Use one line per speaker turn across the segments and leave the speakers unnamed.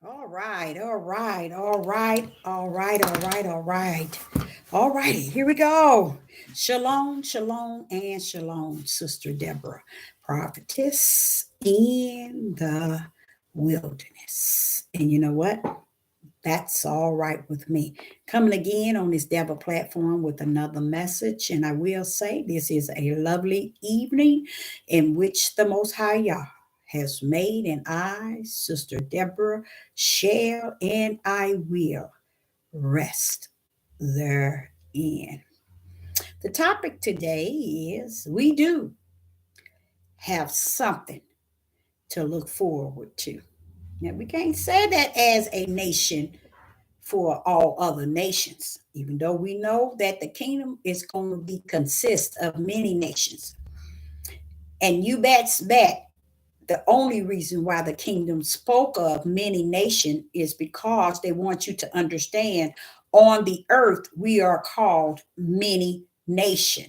All right, all right, all right, all right, all right, all right. All righty, here we go. Shalom, shalom, and shalom, Sister Deborah, prophetess in the wilderness. And you know what? That's all right with me. Coming again on this Deborah platform with another message. And I will say this is a lovely evening in which the Most High Yah has made, and I, Sister Deborah, shall and I will rest therein. The topic today is we do have something to look forward to. Now, we can't say that as a nation for all other nations, even though we know that the kingdom is going to be consist of many nations. And you bet the only reason why the kingdom spoke of many nations is because they want you to understand on the earth we are called many nation.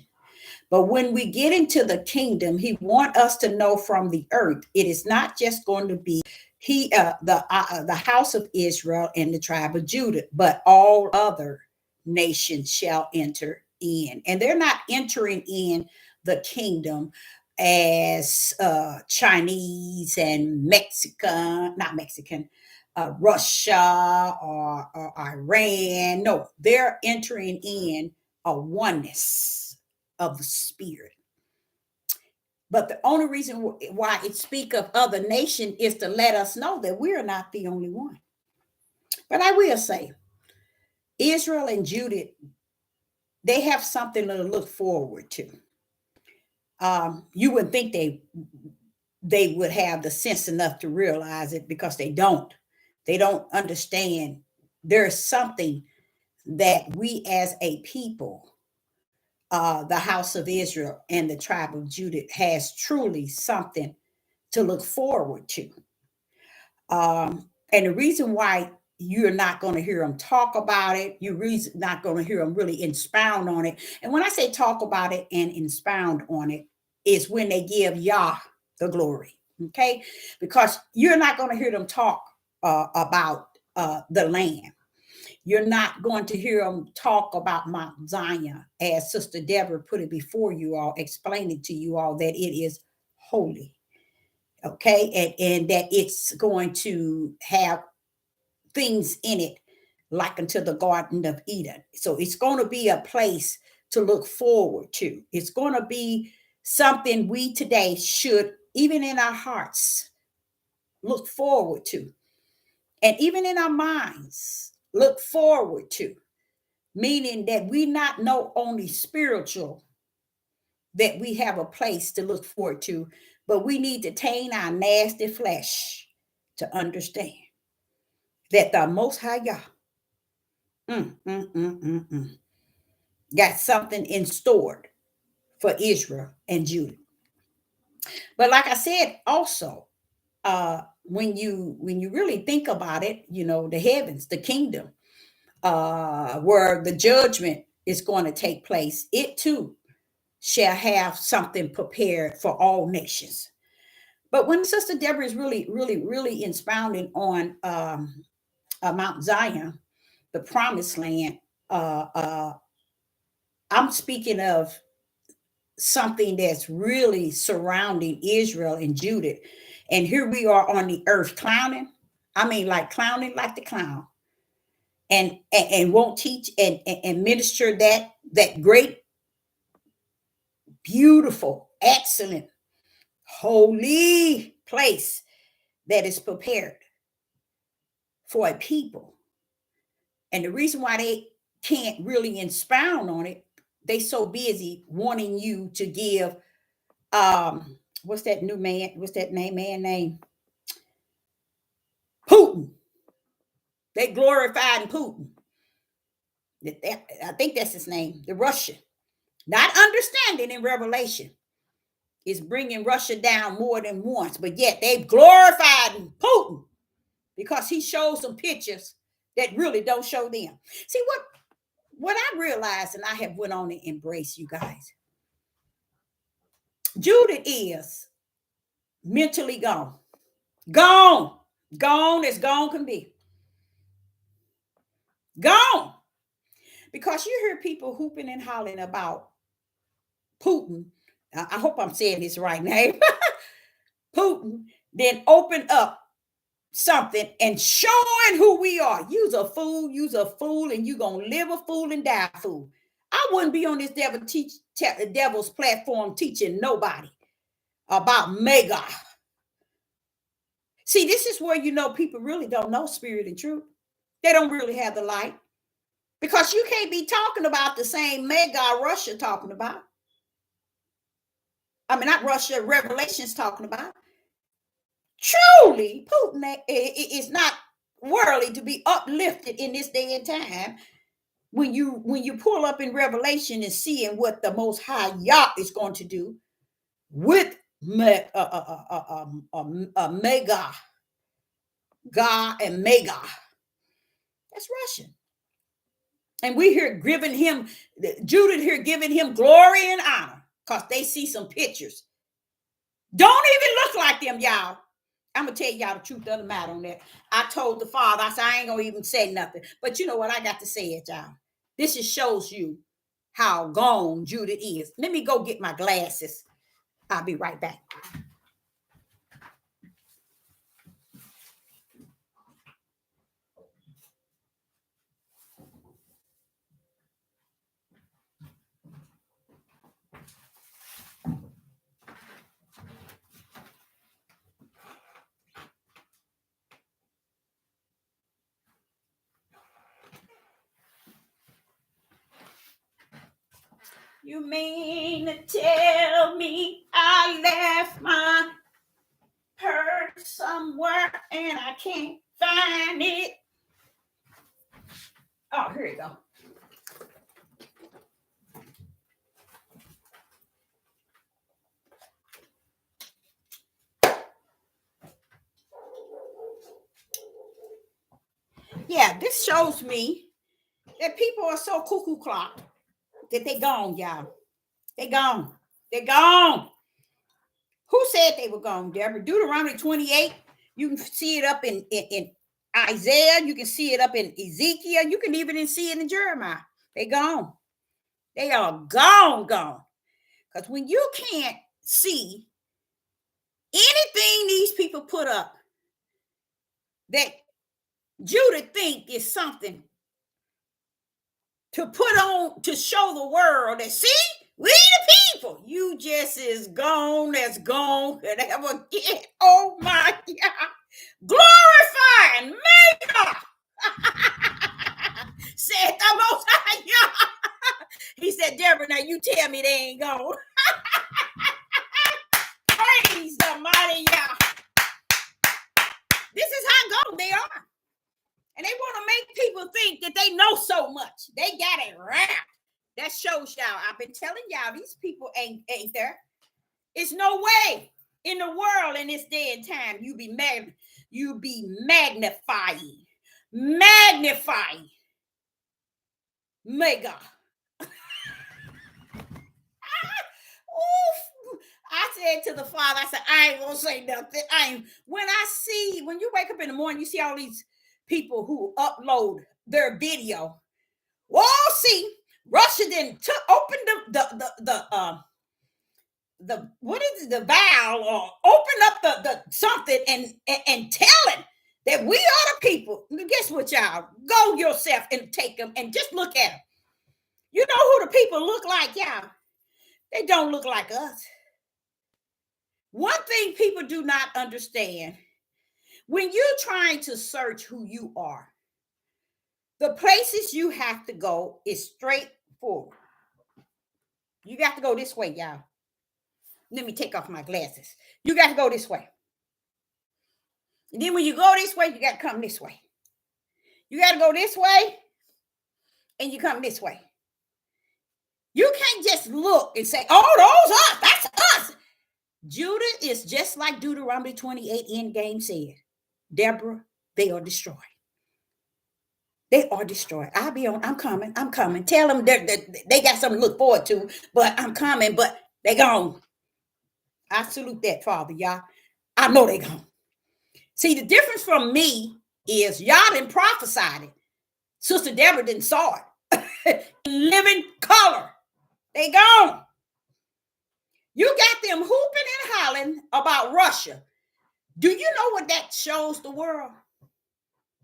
But when we get into the kingdom, he want us to know from the earth, it is not just going to be the house of Israel and the tribe of Judah, but all other nations shall enter in. And they're not entering in the kingdom as Chinese and Mexican, not Mexican, Russia or Iran. No, they're entering in a oneness of the spirit. But the only reason why it speak of other nation is to let us know that we're not the only one. But I will say, Israel and Judah, they have something to look forward to. You would think they would have the sense enough to realize it because they don't. They don't understand. There's something that we as a people, the house of Israel and the tribe of Judah, has truly something to look forward to. And the reason why you're not going to hear them talk about it, you're not going to hear them really expound on it. And when I say talk about it and expound on it, is when they give Yah the glory. Okay, because you're not going to hear them talk about the land. You're not going to hear them talk about Mount Zion, as Sister Deborah put it before you all, explaining to you all that it is holy. Okay, and that it's going to have things in it like unto the Garden of Eden. So it's going to be a place to look forward to. It's going to be something we today should, even in our hearts, look forward to. And even in our minds, look forward to. Meaning that we not know only spiritual, that we have a place to look forward to, but we need to tame our nasty flesh to understand that the Most High Yah got something in store for Israel and Judah. But like I said, also, when you really think about it, you know, the heavens, the kingdom, where the judgment is going to take place, it too shall have something prepared for all nations. But when Sister Deborah is really expounding on Mount Zion, the promised land, uh, uh, I'm speaking of something that's really surrounding Israel and Judah. And here we are on the earth clowning. I mean, like clowning like the clown. And won't teach and minister that great, beautiful, excellent, holy place that is prepared for a people. And the reason why they can't really expound on it, they so busy wanting you to give what's that new man? What's that man name? Putin. They glorified Putin. I think that's his name, the Russian. Not understanding in Revelation is bringing Russia down more than once, but yet they've glorified Putin because he shows some pictures that really don't show them. See what I realized, and I have went on to embrace, you guys. Judah is mentally gone. Gone. Gone as gone can be. Gone. Because you hear people hooping and hollering about Putin. I hope I'm saying this right name. Putin then open up something and showing who we are. You's a fool, and you gonna live a fool and die a fool. I wouldn't be on this devil's platform teaching nobody about mega. See, this is where you know people really don't know spirit and truth. They don't really have the light. Because you can't be talking about the same mega Russia talking about. I mean, not Russia, Revelation's talking about. Truly, Putin is not worthy to be uplifted in this day and time. When you pull up in Revelation and seeing what the Most High Yah is going to do with mega, God and mega, that's Russian. And we here giving him, Judah here giving him glory and honor because they see some pictures. Don't even look like them, y'all. I'm going to tell y'all the truth of the matter on that. I told the father, I said, I ain't going to even say nothing. But you know what? I got to say it, y'all. This just shows you how gone Judah is. Let me go get my glasses. I'll be right back. You mean to tell me I left my purse somewhere and I can't find it? Oh, here you go. Yeah, this shows me that people are so cuckoo clock that they gone, y'all. They gone. They gone. Who said they were gone, Deborah? Deuteronomy 28. You can see it up in Isaiah. You can see it up in Ezekiel. You can even see it in Jeremiah. They gone. They are gone. Because when you can't see anything these people put up that Judah think is something to put on to show the world that, see, we the people, you just as gone could ever get. Oh my God. Glorifying maker. Said the Most High Yah. He said, Deborah, now you tell me they ain't gone. Praise the mighty Yah. This is how gone they are. And they want to make people think that they know so much. They got it wrapped. That shows y'all. I've been telling y'all, these people ain't there. It's no way in the world in this day and time you be magnifying. Mega. I said to the father, I said, I ain't gonna say nothing. When you wake up in the morning, you see all these people who upload their video. Well, see, Russia then opened the what is it, the valve, or open up the something and telling that we are the people. Guess what, y'all? Go yourself and take them and just look at them. You know who the people look like, y'all? They don't look like us. One thing people do not understand, when you're trying to search who you are, the places you have to go is straightforward. You got to go this way, y'all. Let me take off my glasses. You got to go this way. And then when you go this way, you got to come this way. You got to go this way, and you come this way. You can't just look and say, oh, those are, that's us. Judah is just like Deuteronomy 28 Endgame said. Deborah, they are destroyed. They are destroyed. I'm coming. Tell them they got something to look forward to, but I'm coming, but they gone. I salute that, Father, y'all. I know they gone. See, the difference from me is y'all didn't prophesied it. Sister Deborah didn't saw it. Living color. They gone. You got them hooping and hollering about Russia. Do you know what that shows the world?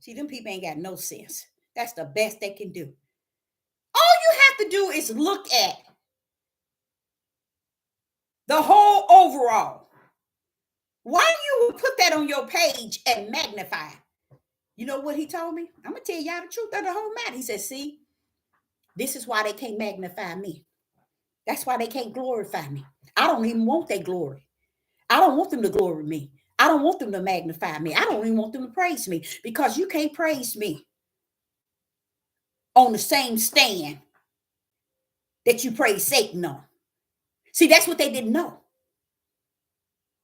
See, them people ain't got no sense. That's the best they can do. All you have to do is look at the whole overall. Why you put that on your page and magnify? You know what he told me? I'm going to tell y'all the truth of the whole matter. He said, see, this is why they can't magnify me. That's why they can't glorify me. I don't even want their glory. I don't want them to glory me. I don't want them to magnify me. I don't even want them to praise me, because you can't praise me on the same stand that you praise Satan on. See, that's what they didn't know.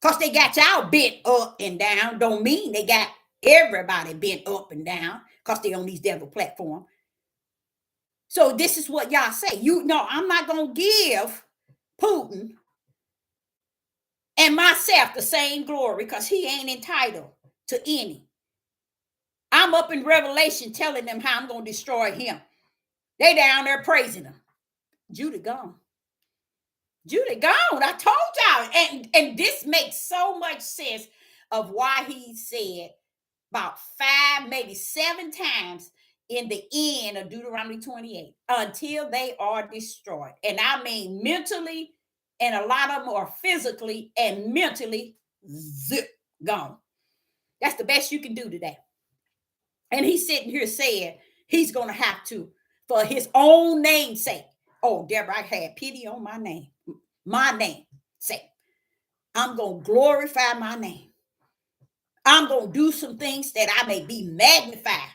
Because they got y'all bent up and down don't mean they got everybody bent up and down because they on these devil platforms. So this is what y'all say. You know, I'm not going to give Putin and myself the same glory because he ain't entitled to any. I'm up in Revelation telling them how I'm going to destroy him. They down there praising him. Judah gone. Judah gone. I told y'all. And this makes so much sense of why he said about 5, maybe 7 times in the end of Deuteronomy 28, until they are destroyed. And I mean mentally, and a lot of them are physically and mentally zip gone. That's the best you can do today. And he's sitting here saying he's going to have to, for his own name's sake. Oh, Deborah, I had pity on my name. My name sake. I'm going to glorify my name. I'm going to do some things that I may be magnified.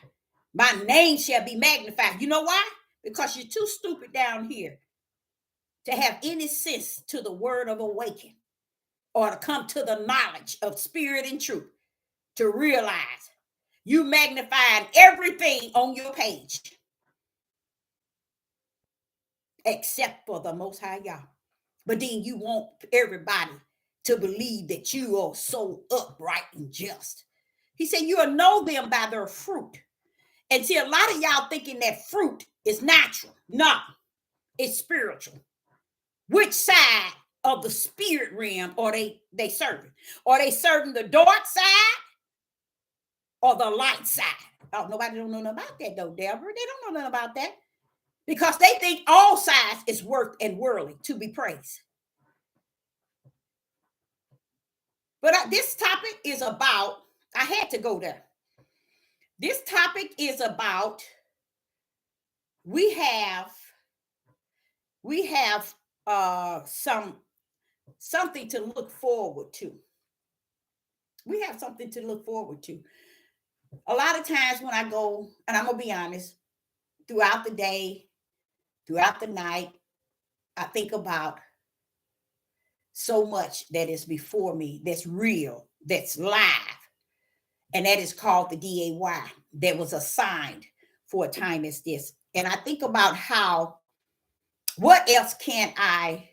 My name shall be magnified. You know why? Because you're too stupid down here to have any sense to the word of awakening or to come to the knowledge of spirit and truth to realize you magnified everything on your page except for the Most High Yah. But then you want everybody to believe that you are so upright and just. He said, you'll know them by their fruit. And see, a lot of y'all thinking that fruit is natural. No, it's spiritual. Which side of the spirit realm are they serving? Are they serving the dark side or the light side? Oh, nobody don't know nothing about that though, Deborah. They don't know nothing about that. Because they think all sides is worth and worthy to be praised. But this topic is about, I had to go there. This topic is about, we have something to look forward to. We have something to look forward to. A lot of times when I go, and I'm going to be honest, throughout the day, throughout the night, I think about so much that is before me, that's real, that's live. And that is called the DAY, that was assigned for a time as this. And I think about how, what else can I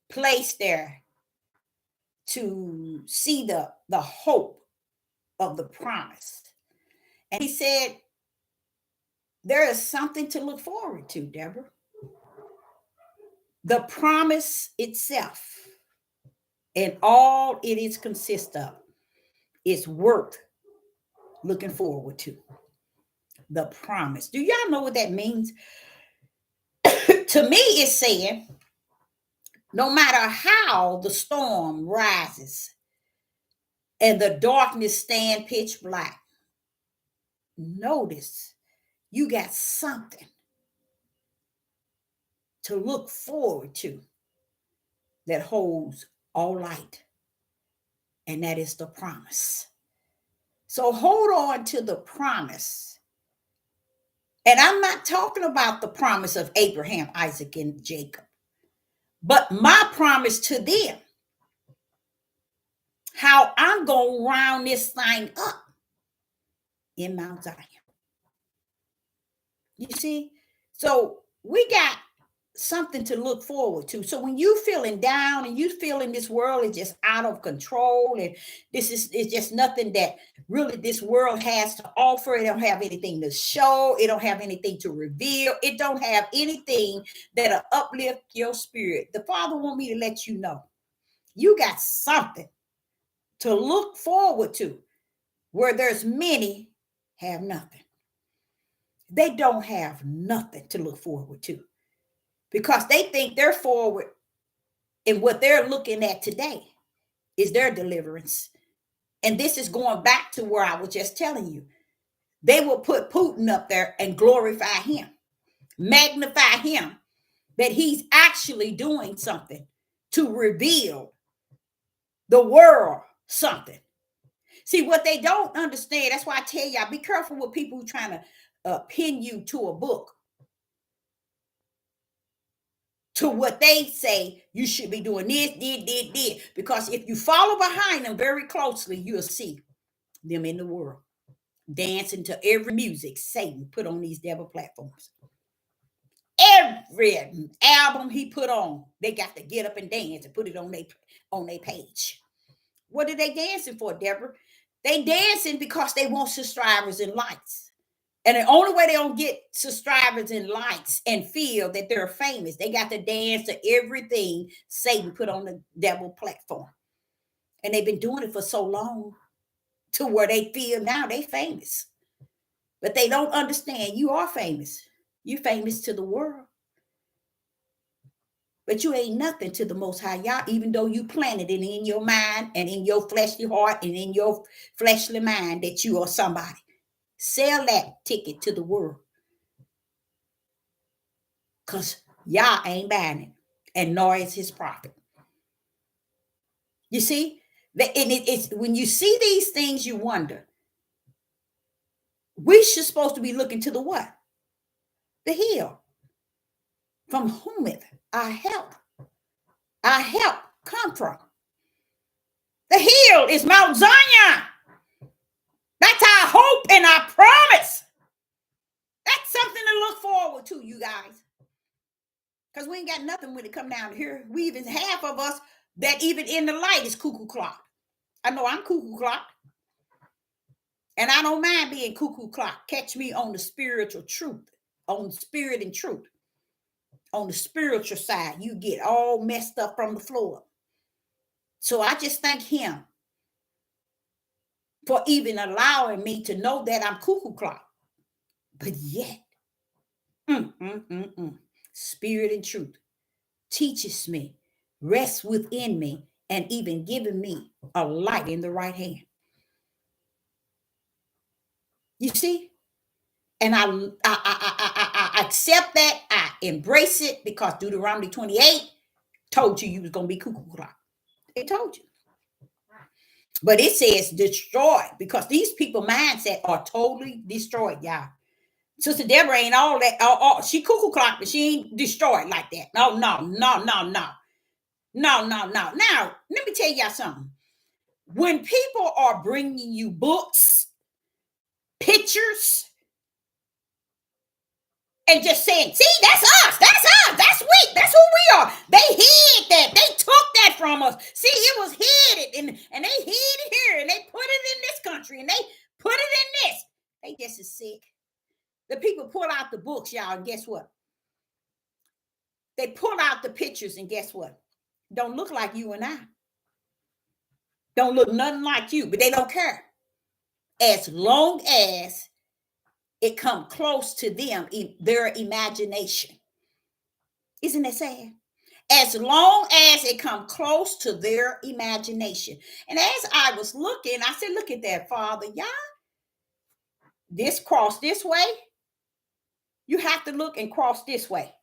place there to see the hope of the promise? And he said, there is something to look forward to, Deborah. The promise itself and all it is consist of is worth looking forward to. The promise. Do y'all know what that means? To me, it's saying, no matter how the storm rises and the darkness stand pitch black, notice you got something to look forward to that holds all light, and that is the promise. So hold on to the promise. And I'm not talking about the promise of Abraham, Isaac, and Jacob, but my promise to them, how I'm going to round this thing up in Mount Zion. You see? So we got something to look forward to. So when you feeling down and you feeling this world is just out of control and this is it's just nothing that really this world has to offer. It don't have anything to show. It don't have anything to reveal. It don't have anything that'll uplift your spirit. The Father want me to let you know you got something to look forward to where there's many have nothing. They don't have nothing to look forward to because they think they're forward in what they're looking at today is their deliverance. And this is going back to where I was just telling you. They will put Putin up there and glorify him, magnify him, that he's actually doing something to reveal the world something. See, what they don't understand, that's why I tell y'all, be careful with people who trying to pin you to a book, to what they say you should be doing this, did. Because if you follow behind them very closely, you'll see them in the world dancing to every music Satan put on these devil platforms. Every album he put on, they got to get up and dance and put it on their page. What are they dancing for, Deborah? They dancing because they want subscribers and likes. And the only way they don't get subscribers and likes and feel that they're famous, they got to dance to everything Satan put on the devil platform. And they've been doing it for so long to where they feel now they famous. But they don't understand you are famous. You famous to the world. But you ain't nothing to the Most High Yah, even though you planted it in your mind and in your fleshly heart and in your fleshly mind that you are somebody. Sell that ticket to the world. Because Yah ain't buying it. And nor is his prophet. You see? And it's when you see these things, you wonder. We should supposed to be looking to the what? The hill. From whom our help. Our help come from. The hill is Mount Zion. That's our hope and our promise. That's something to look forward to, you guys. Because we ain't got nothing when it come down here. We even half of us that even in the light is cuckoo clock. I know I'm cuckoo clock. And I don't mind being cuckoo clock. Catch me on the spiritual truth, on spirit and truth. On the spiritual side, you get all messed up from the floor. So I just thank him for even allowing me to know that I'm cuckoo clock. But yet, spirit and truth teaches me, rests within me, and even giving me a light in the right hand. You see? And I accept that. I embrace it because Deuteronomy 28 told you was going to be cuckoo clock. It told you. But it says destroyed because these people mindset are totally destroyed, y'all. Sister Deborah ain't all that. She cuckoo clock, but she ain't destroyed like that. No. Now, let me tell y'all something. When people are bringing you books, pictures, and just saying, see, that's us, that's we, that's who we are. They hid that. They took that from us. See, it was hid and they hid it here and they put it in this country and they put it in this. They just as sick. The people pull out the books, y'all, and guess what? They pull out the pictures and guess what? Don't look like you and I. Don't look nothing like you, but they don't care. As long as it come close to them, their imagination. Isn't that sad? As long as it come close to their imagination. And as I was looking, I said, look at that, Father. Y'all, this cross this way. You have to look and cross this way.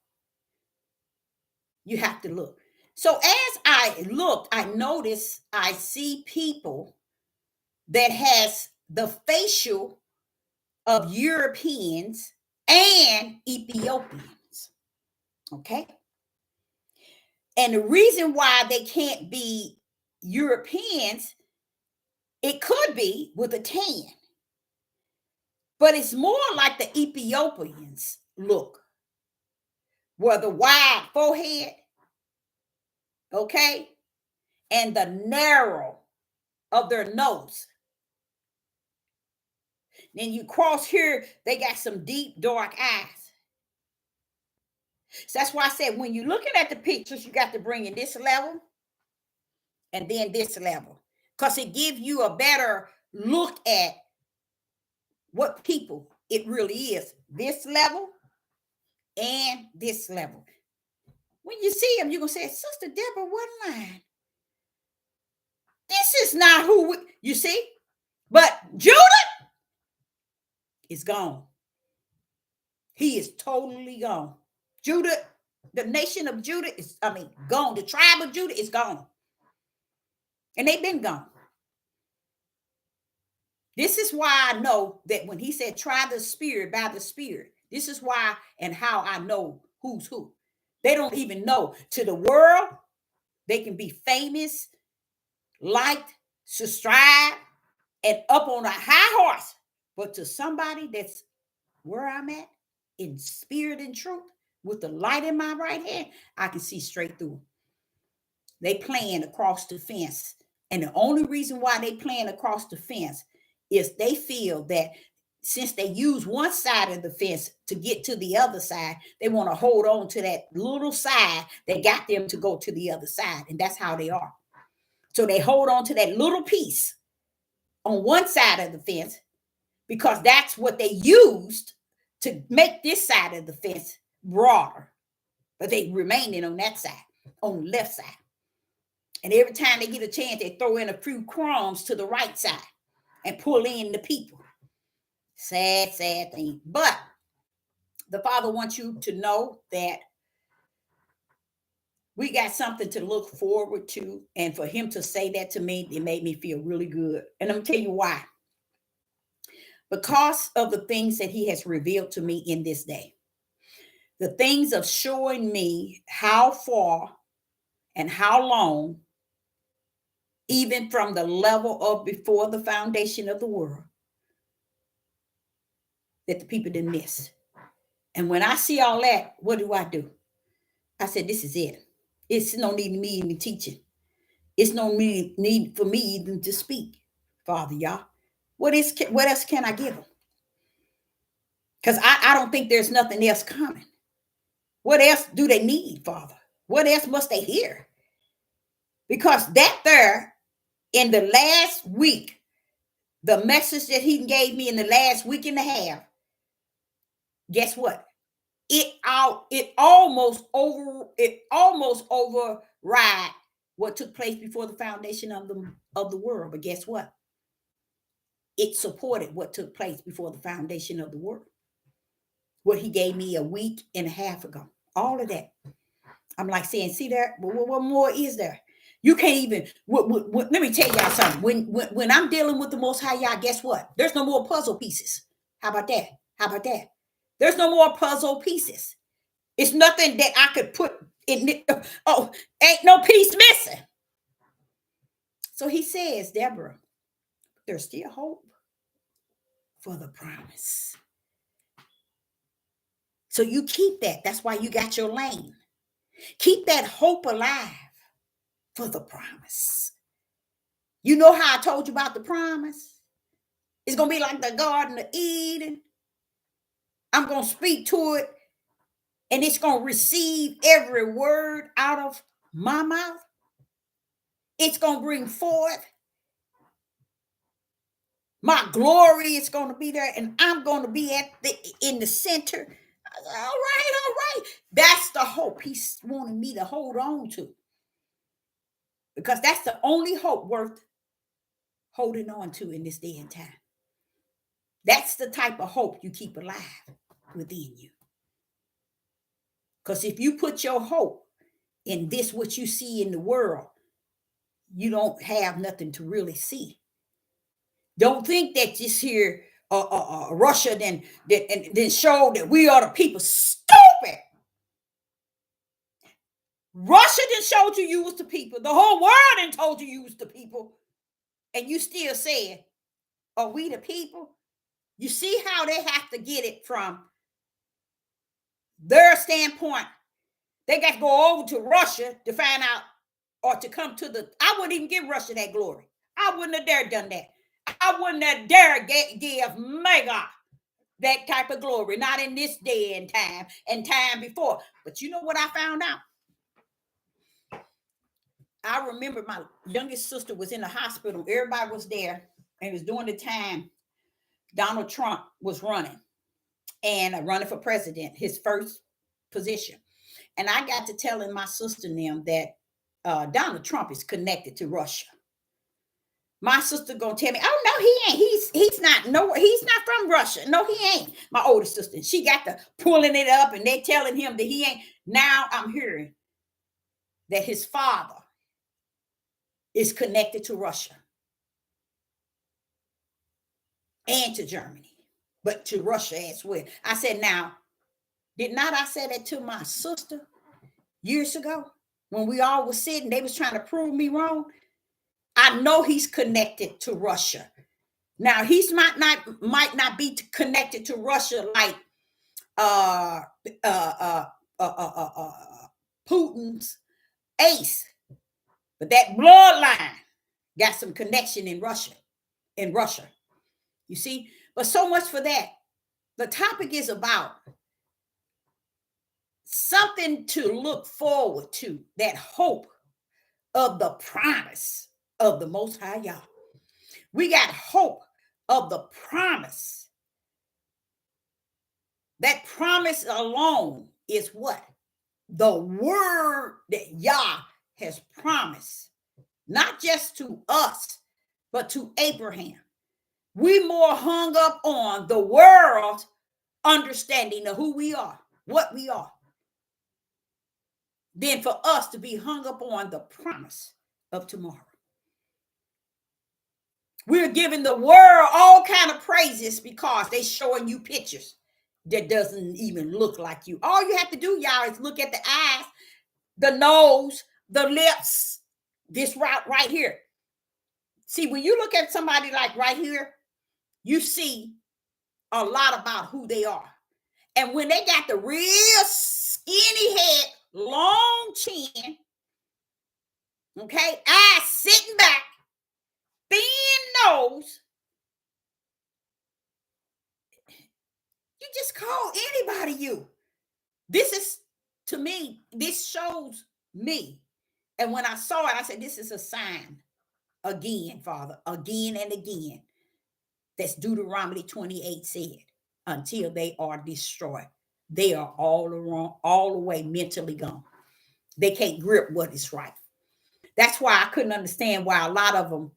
You have to look. So as I looked, I noticed I see people that has the facial of Europeans and Ethiopians. Okay. And the reason why they can't be Europeans, it could be with a tan. But it's more like the Ethiopians look. were the wide forehead, okay, and the narrow of their nose. Then you cross here, they got some deep, dark eyes. So that's why I said when you're looking at the pictures, you got to bring in this level and then this level, because it gives you a better look at what people it really is. This level and this level. When you see them, you're going to say, Sister Deborah, what line? This is not who you see. But Judah is gone. He is totally gone. Judah, the nation of Judah is, gone. The tribe of Judah is gone. And they've been gone. This is why I know that when he said, try the spirit by the spirit, this is why and how I know who's who. They don't even know. To the world, they can be famous, liked, subscribed, and up on a high horse. But to somebody that's where I'm at, in spirit and truth, with the light in my right hand, I can see straight through. They playing across the fence. And the only reason why they playing across the fence is they feel that since they use one side of the fence to get to the other side, they want to hold on to that little side that got them to go to the other side. And that's how they are. So they hold on to that little piece on one side of the fence because that's what they used to make this side of the fence broader. But they remaining on that side, on the left side. And every time they get a chance, they throw in a few crumbs to the right side and pull in the people. Sad, sad thing. But the Father wants you to know that we got something to look forward to. And for him to say that to me, it made me feel really good. And I'm going to tell you why. Because of the things that he has revealed to me in this day. The things of showing me how far and how long, even from the level of before the foundation of the world, that the people didn't miss. And when I see all that, what do? I said, this is it. It's no need me even teaching. It's no need for me even to speak, Father, y'all. What else can I give them? Because I don't think there's nothing else coming. What else do they need, Father? What else must they hear? Because that there, in the last week, the message that he gave me in the last week and a half, guess what? It almost override what took place before the foundation of the world. But guess what? It supported what took place before the foundation of the world. What he gave me a week and a half ago. All of that. I'm like saying, see there? What more is there? You can't even. Let me tell y'all something. When I'm dealing with the Most High, y'all, guess what? There's no more puzzle pieces. How about that? How about that? There's no more puzzle pieces. It's nothing that I could put in. Oh, ain't no piece missing. So he says, Deborah, there's still hope for the promise. So you keep that. That's why you got your lane. Keep that hope alive for the promise. You know how I told you about the promise? It's going to be like the Garden of Eden. I'm going to speak to it, and it's going to receive every word out of my mouth. It's going to bring forth my glory. Is going to be there, and I'm going to be in the center. I said, all right. That's the hope he's wanting me to hold on to. Because that's the only hope worth holding on to in this day and time. That's the type of hope you keep alive within you. Because if you put your hope in this, what you see in the world, you don't have nothing to really see. Don't think that this here Russia then showed that we are the people. Stupid. Russia then showed you was the people. The whole world then told you was the people. And you still saying, are we the people? You see how they have to get it from their standpoint They got to go over to Russia to find out or to come to the, I wouldn't even give Russia that glory. I wouldn't have dared done that. I wouldn't have dared give mega that type of glory, not in this day and time before. But you know what I found out? I remember my youngest sister was in the hospital. Everybody was there, and it was during the time Donald Trump was running for president, his first position. And I got to telling my sister and them that Donald Trump is connected to Russia. My sister gonna tell me, oh no, he ain't. He's not. No, he's not from Russia. No, he ain't. My older sister, she got to pulling it up, and they telling him that he ain't. Now I'm hearing that his father is connected to Russia and to Germany, but to Russia as well. I said, now, did not I say that to my sister years ago when we all was sitting? They was trying to prove me wrong. I know he's connected to Russia. Now he's might not be connected to Russia like Putin's ace, but that bloodline got some connection in Russia. You see, but so much for that. The topic is about something to look forward to, that hope of the promise of the Most High Yah. We got hope of the promise. That promise alone is what? The word that Yah has promised, not just to us, but to Abraham. We more hung up on the world's understanding of who we are, what we are, than for us to be hung up on the promise of tomorrow. We're giving the world all kind of praises because they're showing you pictures that doesn't even look like you. All you have to do, y'all, is look at the eyes, the nose, the lips, this right here. See, when you look at somebody like right here, you see a lot about who they are. And when they got the real skinny head, long chin, okay, eyes sitting back, thin nose, you just call anybody you. This is, to me, this shows me. And when I saw it, I said, this is a sign again, Father, again and again. That's Deuteronomy 28 said, until they are destroyed. They are all the way mentally gone. They can't grip what is right. That's why I couldn't understand why a lot of them,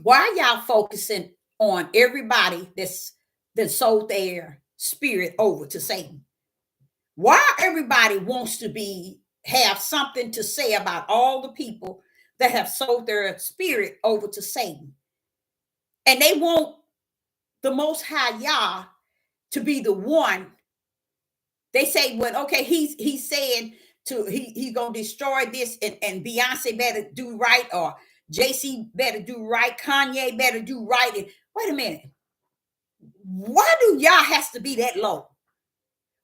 why y'all focusing on everybody that sold their spirit over to Satan? Why everybody wants to have something to say about all the people that have sold their spirit over to Satan? And they want the Most High Yah to be the one. They say, well, okay, he's saying he's gonna destroy this, and Beyonce better do right, or JC better do right, Kanye better do right. And wait a minute, why do y'all has to be that low?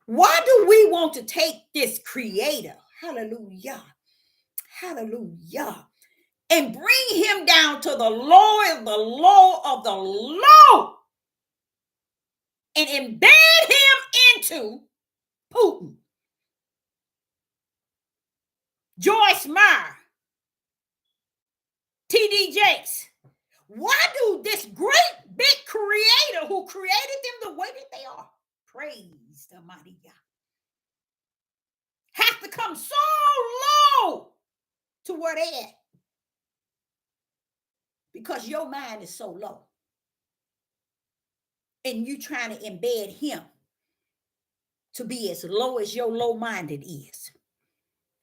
Why do we want to take this creator, hallelujah, and bring him down to the low of the low of the low and embed him into Putin, Joyce Meyer, T.D. Jakes? Why do this great big creator who created them the way that they are, praise the mighty God, have to come so low to where they at? Because your mind is so low. And you trying to embed him to be as low as your low-minded is.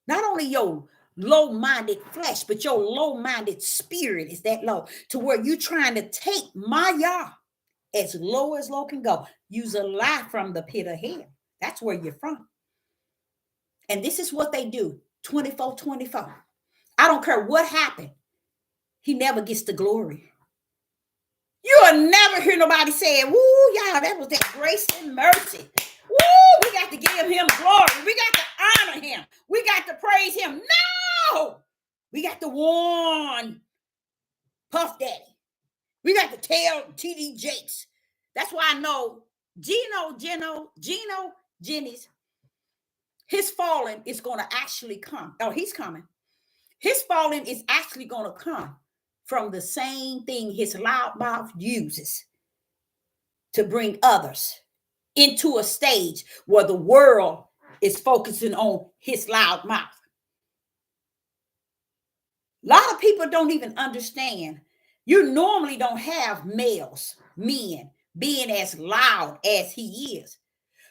Not only your low-minded flesh, but your low-minded spirit is that low, to where you trying to take my Yah as low can go. Use a lie from the pit of hell. That's where you're from. And this is what they do 24/24. I don't care what happened. He never gets the glory. You'll never hear nobody saying, woo, y'all, that was that grace and mercy. Woo! We got to give him glory. We got to honor him. We got to praise him. No! We got to warn Puff Daddy. We got to tell TD Jakes. That's why I know Gino Jennings, his falling is going to actually come. Oh, he's coming. His falling is actually going to come from the same thing his loud mouth uses to bring others into a stage where the world is focusing on his loud mouth. A lot of people don't even understand. You normally don't have men, being as loud as he is.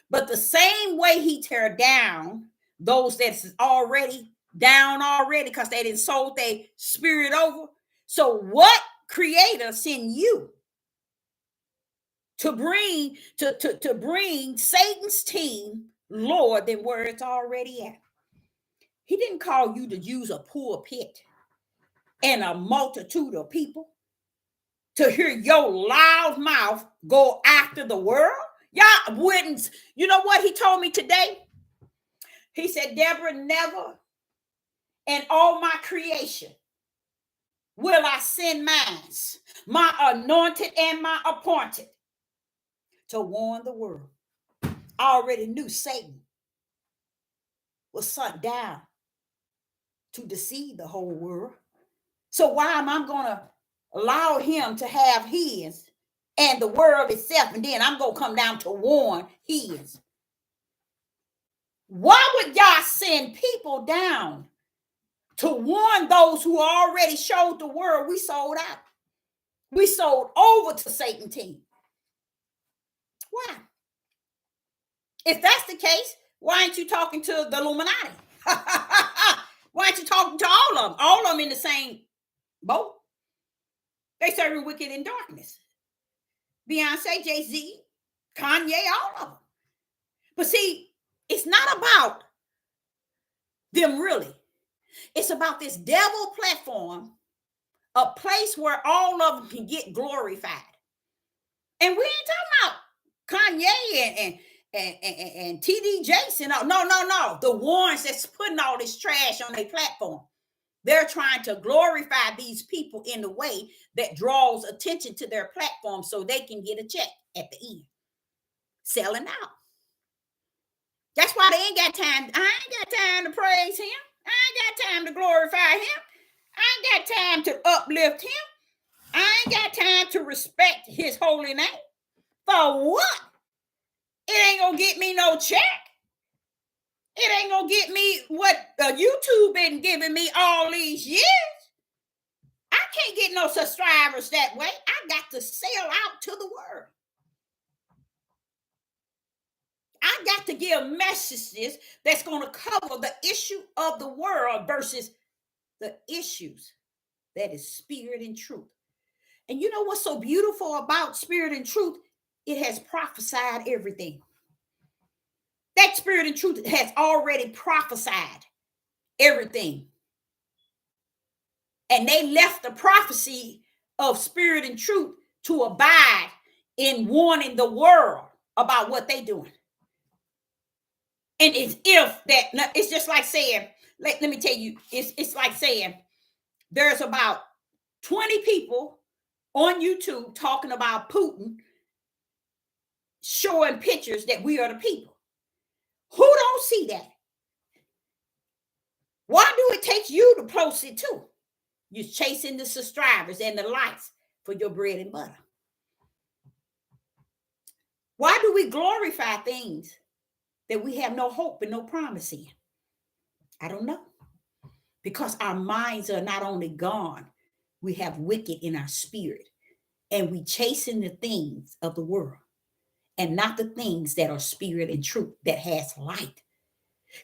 But the same way he tear down those that's already down already because they didn't sold their spirit over. So what creator send you to bring Satan's team lower than where it's already at? He didn't call you to use a pulpit and a multitude of people to hear your loud mouth go after the world. Y'all wouldn't. You know what he told me today? He said, Deborah, never in all my creation will I send mines, my anointed and my appointed, to warn the world. I already knew Satan was sent down to deceive the whole world. So why am I going to allow him to have his and the world itself, and then I'm going to come down to warn his? Why would y'all send people down to warn those who already showed the world we sold out? We sold over to Satan's team. Why? If that's the case, why aren't you talking to the Illuminati? Why aren't you talking to all of them? All of them in the same boat. They serving wicked in darkness. Beyonce, Jay-Z, Kanye, all of them. But see, it's not about them really. It's about this devil platform, a place where all of them can get glorified. And we ain't talking about Kanye and TD Jakes and all. No. The ones that's putting all this trash on their platform. They're trying to glorify these people in a way that draws attention to their platform so they can get a check at the end. Selling out. That's why they ain't got time. I ain't got time to praise him. I ain't got time to glorify him. I ain't got time to uplift him. I ain't got time to respect his holy name. For what? It ain't gonna get me no check. It ain't gonna get me what YouTube been giving me all these years. I can't get no subscribers that way. I got to sell out to the world. I got to give messages that's going to cover the issue of the world versus the issues that is spirit and truth. And you know what's so beautiful about spirit and truth? It has prophesied everything. That spirit and truth has already prophesied everything. And they left the prophecy of spirit and truth to abide in warning the world about what they're doing. And it's just like saying, let me tell you, it's like saying there's about 20 people on YouTube talking about Putin, showing pictures that we are the people. Who don't see that? Why do it take you to post it too? You're chasing the subscribers and the likes for your bread and butter. Why do we glorify things that we have no hope and no promise in? I don't know. Because our minds are not only gone, we have wicked in our spirit. And we chasing the things of the world and not the things that are spirit and truth that has light.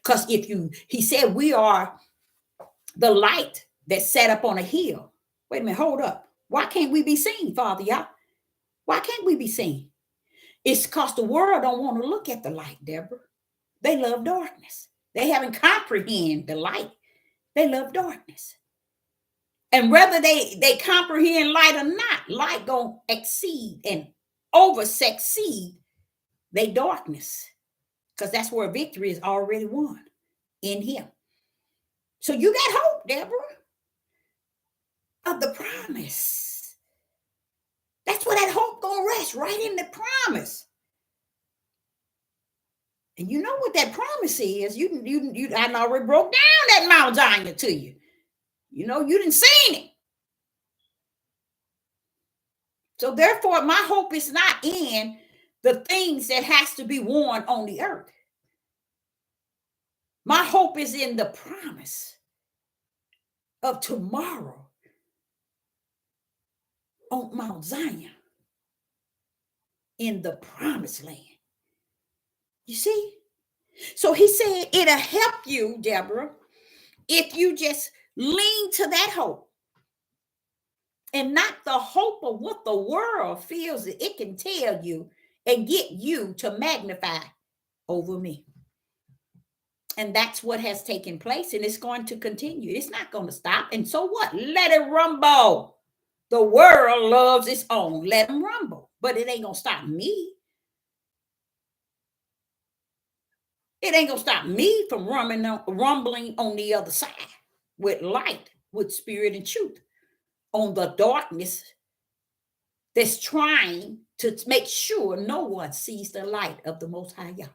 Because he said we are the light that's set up on a hill. Wait a minute, hold up. Why can't we be seen, Father, y'all? Why can't we be seen? It's because the world don't want to look at the light, Deborah. They love darkness. They haven't comprehended the light. They love darkness. And whether they comprehend light or not, light gonna exceed and over succeed their darkness. because that's where victory is already won in him. So you got hope, Deborah, of the promise. That's where that hope gonna rest, right in the promise. And you know what that promise is. I already broke down that Mount Zion to you. You know, you didn't seen it. So therefore, my hope is not in the things that has to be won on the earth. My hope is in the promise of tomorrow on Mount Zion in the promised land. You see? So he said it'll help you, Deborah, if you just lean to that hope and not the hope of what the world feels that it can tell you and get you to magnify over me. And that's what has taken place, and it's going to continue. It's not going to stop. And so what? Let it rumble. The world loves its own. Let them rumble. But it ain't going to stop me. It ain't going to stop me from rumbling on the other side with light, with spirit and truth, on the darkness that's trying to make sure no one sees the light of the Most High Yah,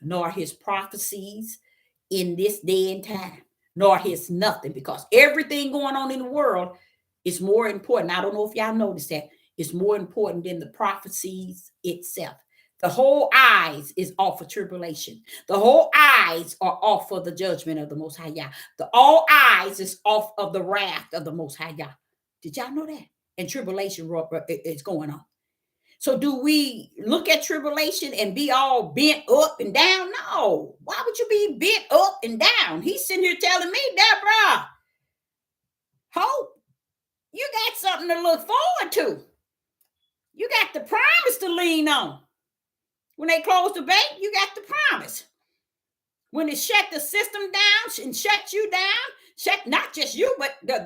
nor his prophecies in this day and time, nor his nothing, because everything going on in the world is more important. I don't know if y'all noticed that. It's more important than the prophecies itself. The whole eyes is off of tribulation. The whole eyes are off of the judgment of the Most High Yah. All eyes is off of the wrath of the Most High Yah. Did y'all know that? And tribulation is going on. So do we look at tribulation and be all bent up and down? No. Why would you be bent up and down? He's sitting here telling me, Deborah, hope, you got something to look forward to. You got the promise to lean on. When they close the bank, you got the promise. When it shut the system down and shut you down, shut not just you, but the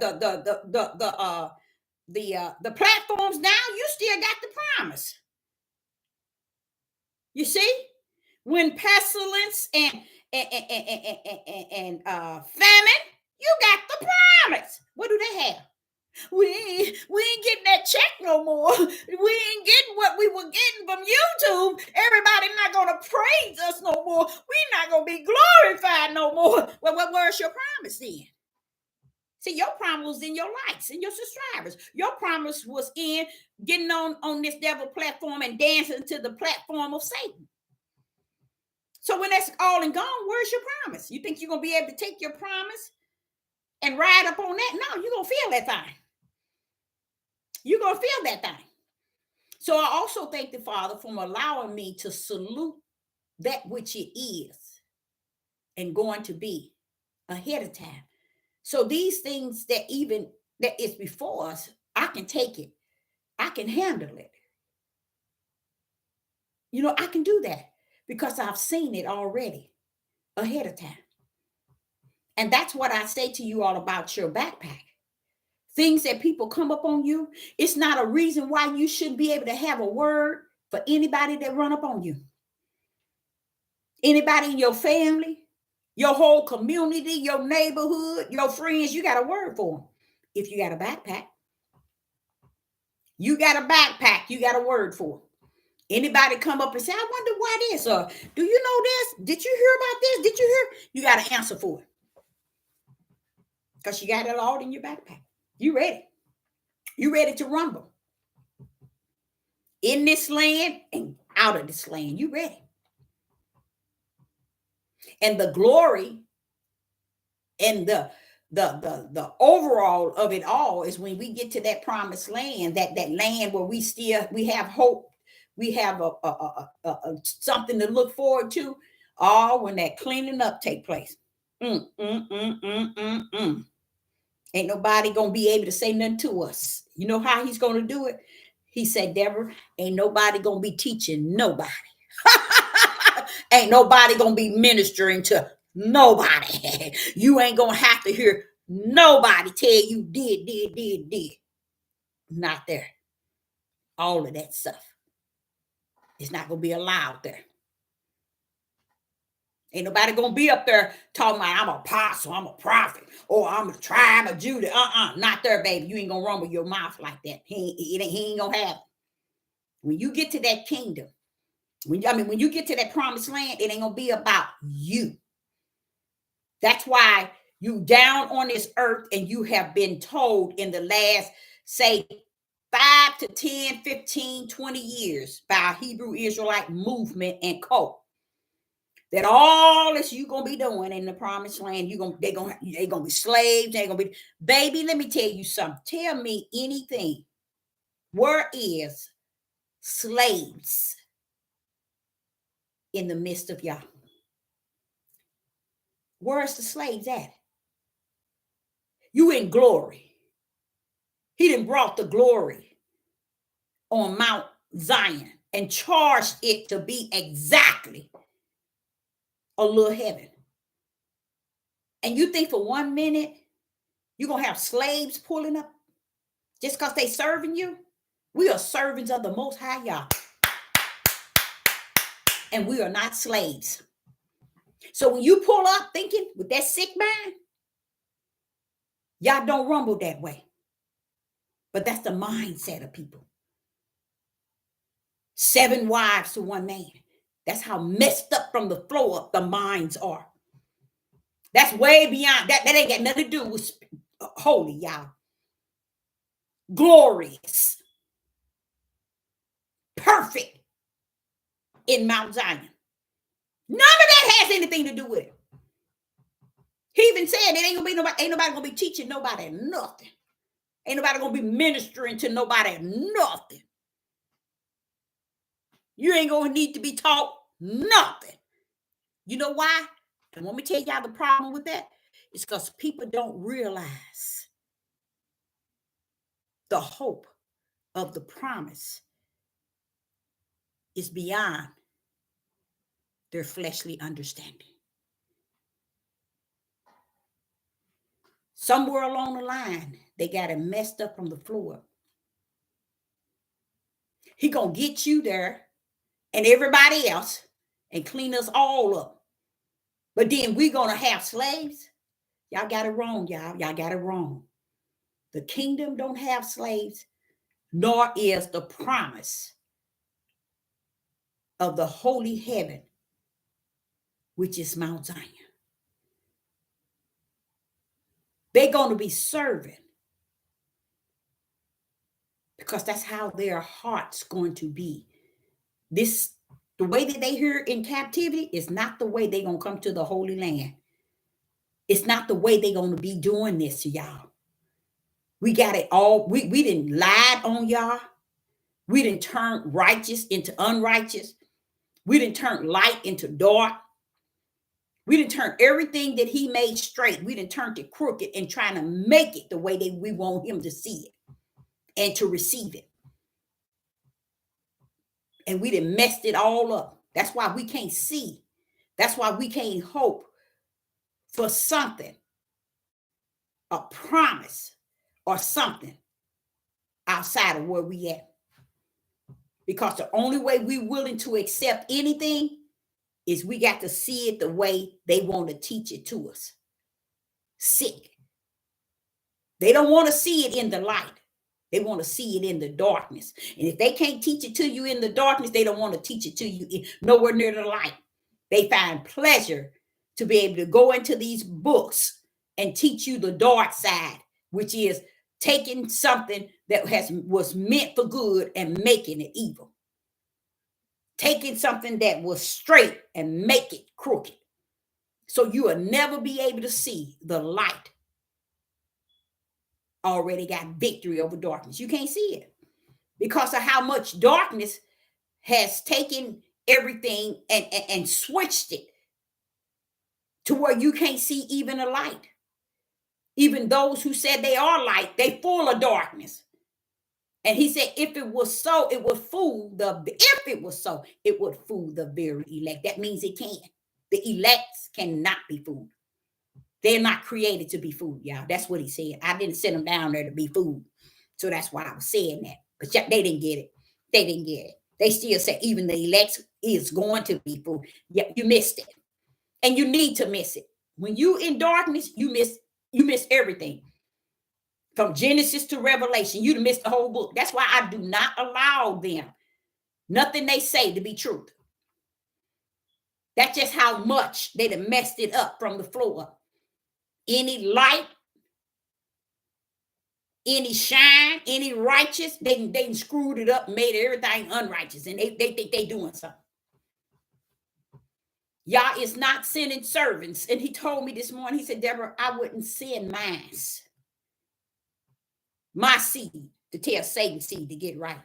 platforms down, you still got the promise. You see, when pestilence and famine, you got the promise. What do they have? We ain't getting that check no more. We ain't getting what we were getting from YouTube. Everybody not gonna praise us no more. We're not gonna be glorified no more. Well, where's your promise then? See, your promise was in your likes and your subscribers. Your promise was in getting on this devil platform and dancing to the platform of Satan. So when that's all and gone, where's your promise? You think you're gonna be able to take your promise and ride up on that? No, you're gonna feel that thing. You're going to feel that thing. So I also thank the Father for allowing me to salute that which it is and going to be ahead of time. So these things that is before us, I can take it. I can handle it. You know, I can do that because I've seen it already ahead of time. And that's what I say to you all about your backpack. Things that people come up on you, it's not a reason why you shouldn't be able to have a word for anybody that run up on you. Anybody in your family, your whole community, your neighborhood, your friends, you got a word for them. If you got a backpack, you got a word for them. Anybody come up and say, I wonder why this, or do you know this? Did you hear about this? Did you hear? You got to answer for it. Because you got it all in your backpack. You ready. You ready to rumble. In this land and out of this land. You ready. And the glory and the overall of it all is when we get to that promised land, that land where we have hope. We have something to look forward to. All when that cleaning up take place. Ain't nobody gonna be able to say nothing to us. You know how he's gonna do it? He said, Deborah, ain't nobody gonna be teaching nobody. Ain't nobody gonna be ministering to nobody. You ain't gonna have to hear nobody tell you did. Not there. All of that stuff. It's not gonna be allowed there. Ain't nobody gonna be up there talking about I'm an apostle, I'm a prophet, or I'm a tribe of Judah. Not there, baby. You ain't gonna rumble your mouth like that. He ain't gonna have it. When you get to that kingdom, when you get to that promised land, it ain't gonna be about you. That's why you down on this earth and you have been told in the last, say, 5 to 10, 15, 20 years by Hebrew Israelite movement and cult that all this you gonna be doing in the promised land, they gonna be slaves, they're gonna be, baby, let me tell you something. Tell me anything. Where is slaves in the midst of y'all? Where's the slaves at? You in glory. He done brought the glory on Mount Zion and charged it to be exactly a little heaven. And you think for 1 minute you're going to have slaves pulling up just because they serving you? We are servants of the Most High Yah. And we are not slaves. So when you pull up thinking with that sick mind, y'all don't rumble that way. But that's the mindset of people. 7 wives to 1 man. That's how messed up from the floor up the minds are. That's way beyond that. That ain't got nothing to do with holy, y'all. Glorious. Perfect in Mount Zion. None of that has anything to do with it. He even said it ain't nobody gonna be teaching nobody nothing. Ain't nobody gonna be ministering to nobody nothing. You ain't gonna need to be taught nothing. You know why? And let me tell y'all the problem with that. It's because people don't realize the hope of the promise is beyond their fleshly understanding. Somewhere along the line, they got it messed up from the floor. He gonna get you there and everybody else and clean us all up. But then we gonna have slaves? Y'all got it wrong, y'all. Y'all got it wrong. The kingdom don't have slaves, nor is the promise of the holy heaven, which is Mount Zion. They're going to be serving because that's how their heart's going to be. The way that they hear in captivity is not the way they're going to come to the Holy Land. It's not the way they're going to be doing this to y'all. We got it all. We didn't lie on y'all. We didn't turn righteous into unrighteous. We didn't turn light into dark. We didn't turn everything that he made straight. We didn't turn it crooked and trying to make it the way that we want him to see it and to receive it. And we done messed it all up. That's why we can't see. That's why we can't hope for something, a promise or something outside of where we at. Because the only way we're willing to accept anything is we got to see it the way they want to teach it to us. Sick. They don't want to see it in the light. They want to see it in the darkness. And if they can't teach it to you in the darkness, they don't want to teach it to you nowhere near the light. They find pleasure to be able to go into these books and teach you the dark side, which is taking something that was meant for good and making it evil. Taking something that was straight and make it crooked. So you will never be able to see the light already got victory over darkness. You can't see it because of how much darkness has taken everything and switched it to where you can't see even a light. Even those who said they are light, they full of darkness. And he said, if it was so, it would fool it would fool the very elect. That means it can. The elects cannot be fooled. They're not created to be fooled, y'all. That's what he said. I didn't send them down there to be fooled. So that's why I was saying that. But they didn't get it. They didn't get it. They still say even the elect is going to be fooled. Yep, you missed it. And you need to miss it. When you in darkness, you miss everything. From Genesis to Revelation, you miss the whole book. That's why I do not allow them, nothing they say, to be truth. That's just how much they done messed it up from the floor up. Any light, any shine, any righteous, they screwed it up, made everything unrighteous, and they think they doing something. Y'all is not sending servants. And he told me this morning, he said, Deborah, I wouldn't send my seed, to tell Satan's seed to get right.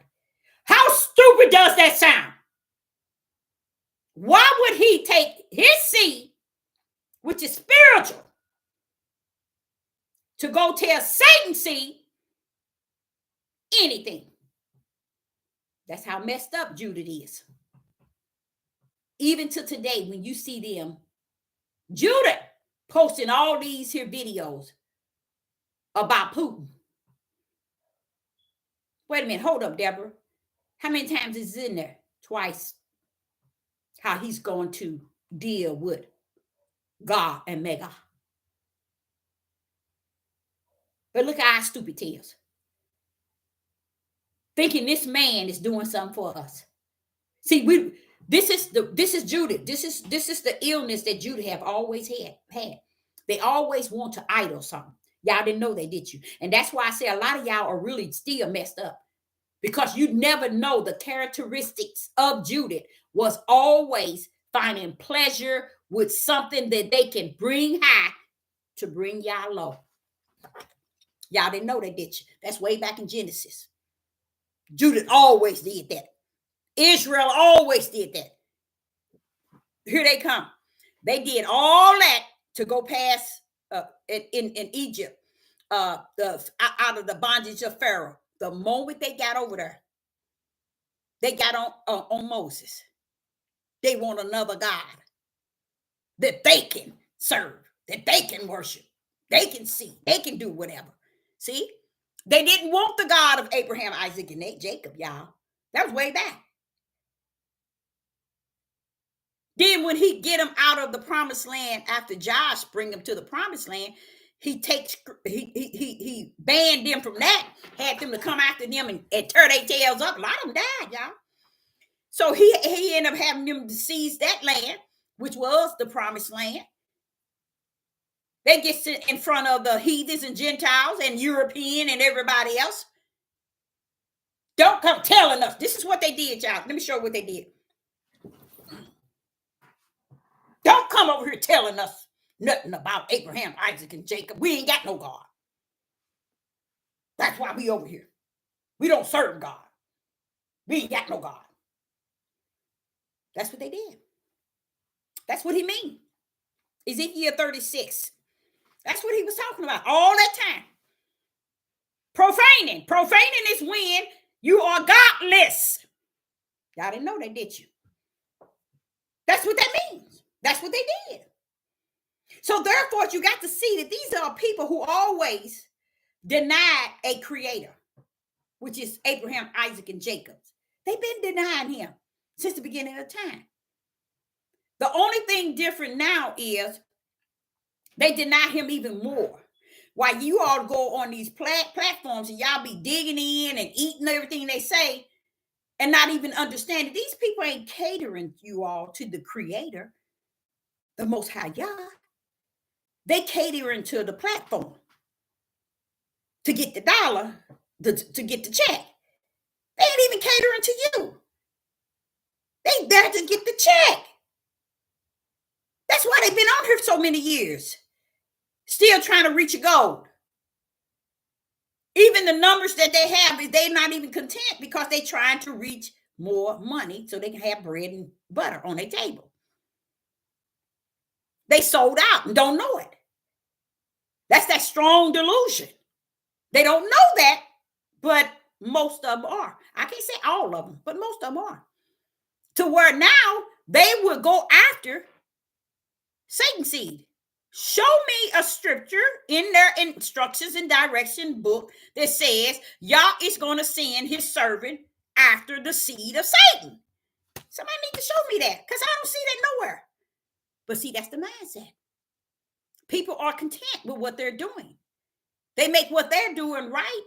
How stupid does that sound? Why would he take his seed, which is spiritual, to go tell Satan's seed anything? That's how messed up Judah is. Even to today, when you see them, Judah posting all these here videos about Putin. Wait a minute, hold up, Deborah. How many times is it in there? Twice. How he's going to deal with God and Mega. But look how stupid it is. Thinking this man is doing something for us. See, this is Judah. This is the illness that Judah have always had. They always want to idol something. Y'all didn't know they did you. And that's why I say a lot of y'all are really still messed up. Because you never know the characteristics of Judah was always finding pleasure with something that they can bring high to bring y'all low. Y'all didn't know they did you. That's way back in Genesis. Judah always did that. Israel always did that. Here they come. They did all that to go past in Egypt, out of the bondage of Pharaoh. The moment they got over there, they got on Moses. They want another God that they can serve, that they can worship, they can see, they can do whatever. See, they didn't want the God of Abraham, Isaac, and Jacob, y'all. That was way back. Then when he get them out of the promised land, after Josh bring them to the promised land, he banned them from that, had them to come after them and tear their tails up. A lot of them died, y'all. So he ended up having them to seize that land, which was the promised land. They get in front of the heathens and Gentiles and European and everybody else. Don't come telling us. This is what they did, y'all. Let me show you what they did. Don't come over here telling us nothing about Abraham, Isaac, and Jacob. We ain't got no God. That's why we over here. We don't serve God. We ain't got no God. That's what they did. That's what he mean. Ezekiel 36. That's what he was talking about all that time. Profaning. Profaning is when you are godless. Y'all didn't know they did you. That's what that means. That's what they did. So therefore, you got to see that these are people who always denied a creator, which is Abraham, Isaac, and Jacob. They've been denying him since the beginning of time. The only thing different now is they deny him even more. While you all go on these platforms and y'all be digging in and eating everything they say and not even understanding, these people ain't catering you all to the creator, the Most High Yah. They catering to the platform to get the dollar, to get the check. They ain't even catering to you. They there to get the check. That's why they've been on here so many years, still trying to reach a goal. Even the numbers that they have, they're not even content because they're trying to reach more money so they can have bread and butter on their table. They sold out and don't know it. That's that strong delusion. They don't know that, but most of them are. I can't say all of them, but most of them are. To where now they will go after Satan's seed. Show me a scripture in their instructions and direction book that says Yah is going to send his servant after the seed of Satan. Somebody need to show me that, because I don't see that nowhere. But see, that's the mindset. People are content with what they're doing. They make what they're doing right.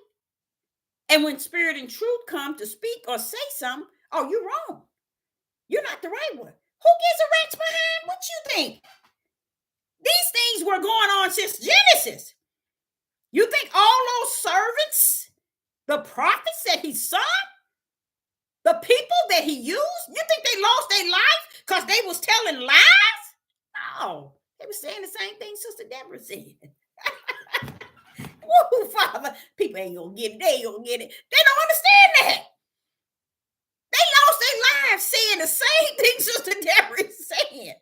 And when spirit and truth come to speak or say something, oh, you're wrong. You're not the right one. Who gives a rat's behind what you think? These things were going on since Genesis. You think all those servants, the prophets that he saw, the people that he used, you think they lost their life because they was telling lies? No, they were saying the same thing Sister Deborah said. Woo, Father, people ain't gonna get it. They ain't gonna get it. They don't understand that. They lost their lives saying the same thing Sister Deborah is saying.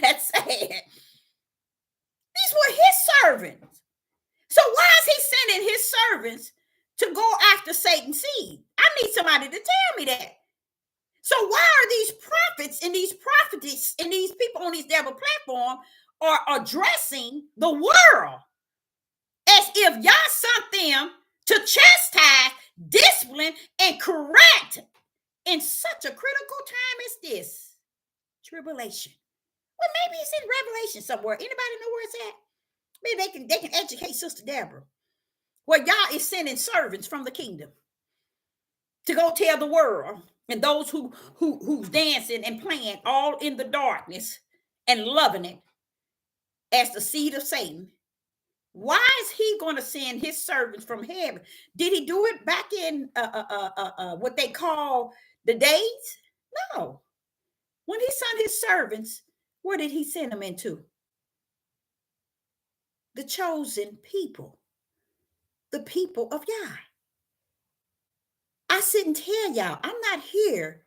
That's sad. These were his servants. So why is he sending his servants to go after Satan's seed? I need somebody to tell me that. So why are these prophets and these prophetess and these people on this devil platform are addressing the world as if y'all sent them to chastise, discipline, and correct in such a critical time as this? Tribulation. Well, maybe it's in Revelation somewhere. Anybody know where it's at? Maybe they can educate Sister Deborah. Where y'all is sending servants from the kingdom to go tell the world and those who's dancing and playing all in the darkness and loving it as the seed of Satan. Why is he going to send his servants from heaven? Did he do it back in what they call the days? No. When he sent his servants, where did he send them into? The chosen people. The people of Yah. I sit and tell y'all, I'm not here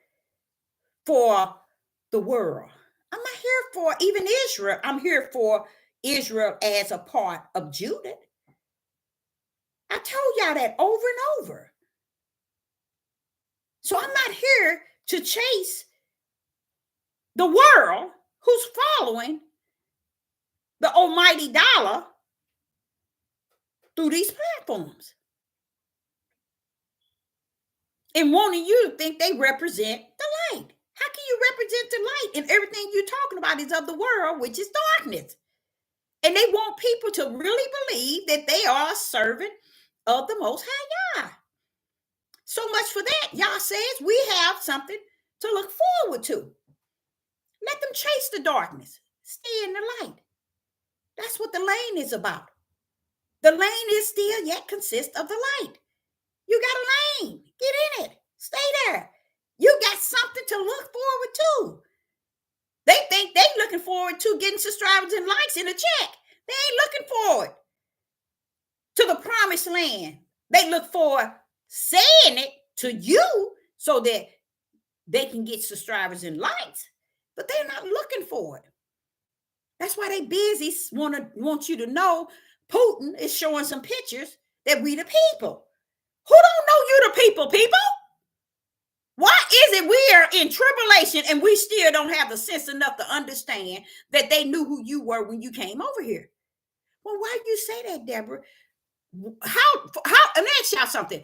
for the world. I'm not here for even Israel. I'm here for Israel as a part of Judah. I told y'all that over and over. So I'm not here to chase the world who's following the almighty dollar through these platforms and wanting you to think they represent the light. How can you represent the light and everything you're talking about is of the world, which is darkness? And they want people to really believe that they are a servant of the Most High Yah. So much for that. Yah says we have something to look forward to. Let them chase the darkness. Stay in the light. That's what the lane is about. The lane is still yet consists of the light. You got a lane. Get in it. Stay there. You got something to look forward to. They think they looking forward to getting subscribers and likes in a check. They ain't looking forward to the promised land. They look for saying it to you so that they can get subscribers and likes, but they're not looking for it. That's why they busy want you to know Putin is showing some pictures that we the people. Who don't know you the people? Why is it we are in tribulation and we still don't have the sense enough to understand that they knew who you were when you came over here? Well, why do you say that, Deborah? How, let me ask y'all something.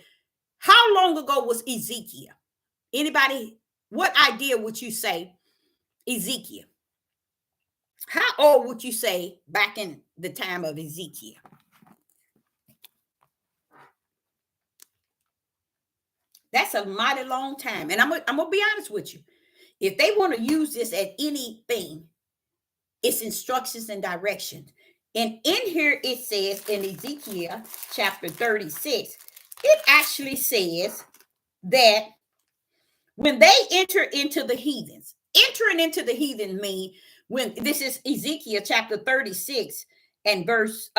How long ago was Ezekiel? Anybody, what idea would you say Ezekiel? How old would you say back in the time of Ezekiel? That's a mighty long time. And I'm gonna be honest with you. If they want to use this as anything, it's instructions and directions. And in here it says in Ezekiel chapter 36, it actually says that when they enter into the heathens, entering into the heathen mean when this is Ezekiel chapter 36 and verse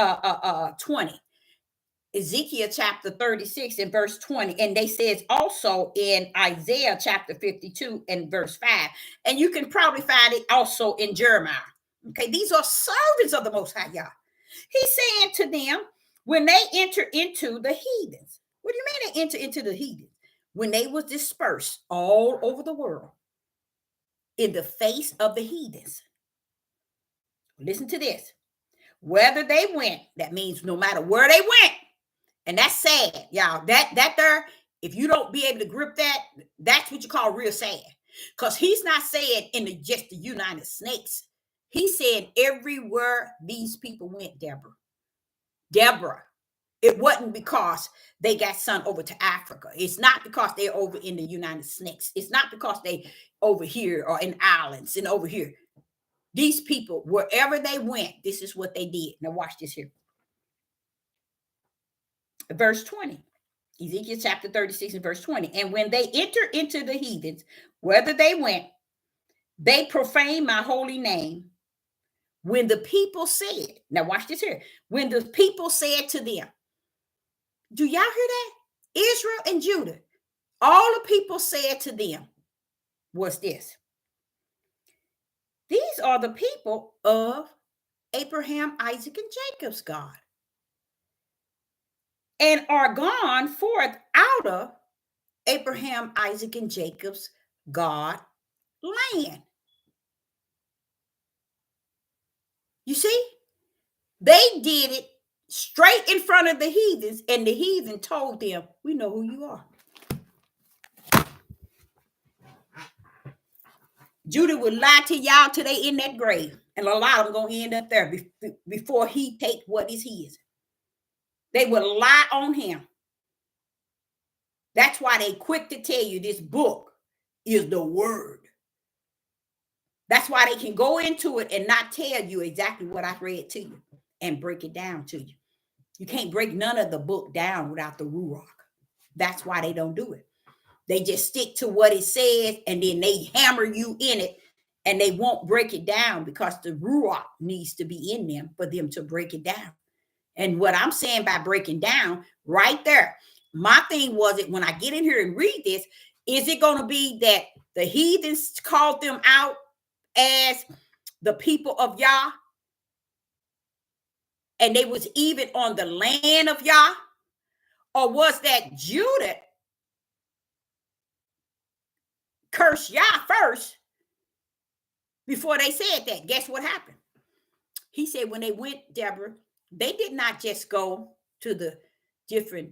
20. Ezekiel chapter 36 and verse 20. And they says also in Isaiah chapter 52 and verse 5. And you can probably find it also in Jeremiah. Okay, these are servants of the Most High Yah. He's saying to them, when they enter into the heathens. What do you mean they enter into the heathens? When they was dispersed all over the world in the face of the heathens. Listen to this. Whether they went, that means no matter where they went. And that's sad, y'all. That there, if you don't be able to grip that, that's what you call real sad. Because he's not saying in just the United States. He's saying everywhere these people went, Deborah. It wasn't because they got sent over to Africa. It's not because they're over in the United States. It's not because they over here or in islands and over here. These people, wherever they went, this is what they did. Now watch this here. Verse 20. Ezekiel chapter 36 and verse 20. And when they enter into the heathens, whether they went, they profane my holy name. When the people said, now watch this here. When the people said to them, do y'all hear that? Israel and Judah, all the people said to them, what's this? These are the people of Abraham, Isaac, and Jacob's God, and are gone forth out of Abraham, Isaac, and Jacob's God land. You see, they did it straight in front of the heathens, and the heathen told them, we know who you are. Judah would lie to y'all till they in that grave, and a lot of them gonna end up there before he take what is his. They would lie on him. That's why they quick to tell you this book is the word. That's why they can go into it and not tell you exactly what I read to you and break it down to you. You can't break none of the book down without the Ruach. That's why they don't do it. They just stick to what it says, and then they hammer you in it, and they won't break it down because the Ruach needs to be in them for them to break it down. And what I'm saying by breaking down right there, my thing was it when I get in here and read this, is it going to be that the heathens called them out as the people of Yah, and they was even on the land of Yah? Or was that Judah cursed Yah first before they said that? Guess what happened? He said when they went, Deborah, they did not just go to the different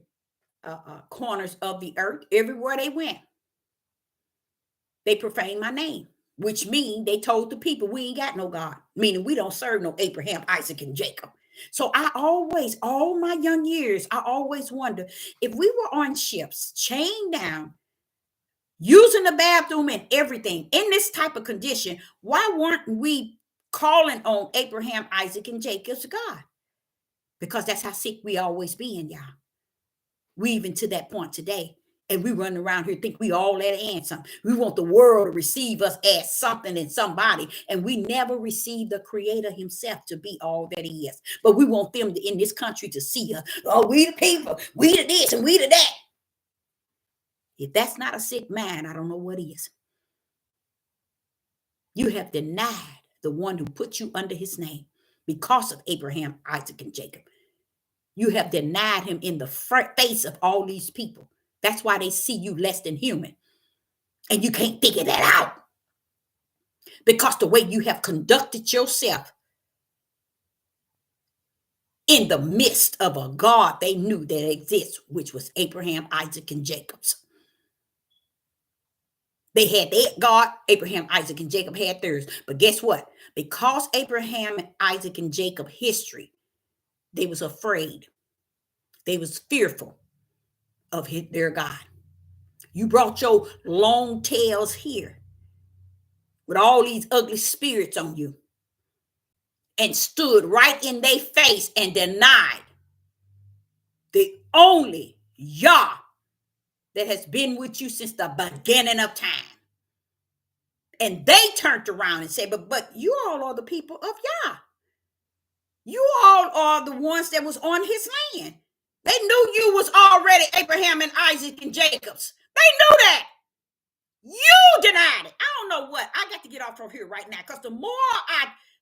corners of the earth. Everywhere they went, they profaned my name, which means they told the people we ain't got no God, meaning we don't serve no Abraham, Isaac, and Jacob. So I always, all my young years, I always wonder if we were on ships, chained down, using the bathroom and everything in this type of condition, why weren't we calling on Abraham, Isaac, and Jacob's God? Because that's how sick we always been, y'all. We even to that point today. And we run around here think we all that and something. We want the world to receive us as something and somebody. And we never receive the creator himself to be all that he is. But we want them in this country to see us. Oh, we the people. We the this and we the that. If that's not a sick man, I don't know what is. You have denied the one who put you under his name because of Abraham, Isaac, and Jacob. You have denied him in the face of all these people. That's why they see you less than human. And you can't figure that out. Because the way you have conducted yourself in the midst of a God they knew that exists, which was Abraham, Isaac, and Jacob's. They had their God, Abraham, Isaac, and Jacob had theirs. But guess what? Because Abraham, Isaac, and Jacob history, they was afraid. They was fearful of their God. You brought your long tails here with all these ugly spirits on you and stood right in their face and denied the only Yah that has been with you since the beginning of time. And they turned around and said, but you all are the people of Yah. You all are the ones that was on his land. They knew you was already Abraham and Isaac and Jacob's. They knew that. You denied it. I don't know what. I got to get off from here right now because the more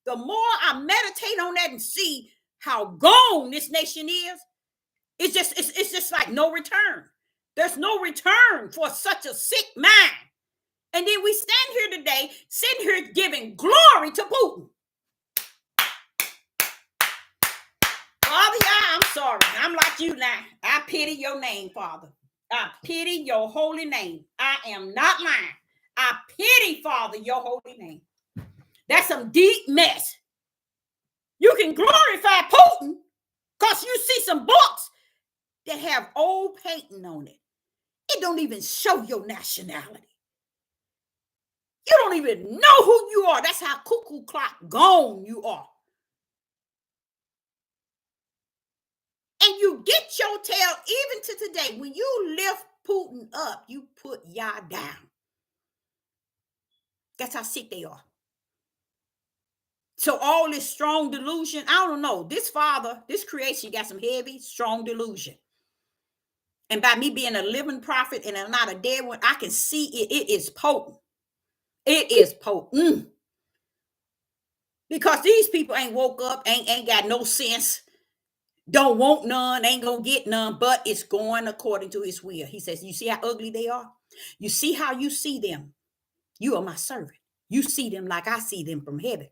I meditate on that and see how gone this nation is, it's just like no return. There's no return for such a sick mind. And then we stand here today, sitting here giving glory to Putin. Father, I'm sorry. I'm like you now. I pity your name, Father. I pity your holy name. I am not lying. I pity, Father, your holy name. That's some deep mess. You can glorify Putin because you see some books that have old painting on it. It don't even show your nationality. You don't even know who you are. That's how cuckoo clock gone you are. And you get your tail even to today. When you lift Putin up, you put Yah down. That's how sick they are. So all this strong delusion, I don't know. This father, this creation got some heavy, strong delusion. And by me being a living prophet and I'm not a dead one, I can see it. It is potent. It is potent. Because these people ain't woke up, ain't got no sense, don't want none, ain't gonna get none, but it's going according to his will. He says, you see how ugly they are? You see how you see them? You are my servant. You see them like I see them from heaven.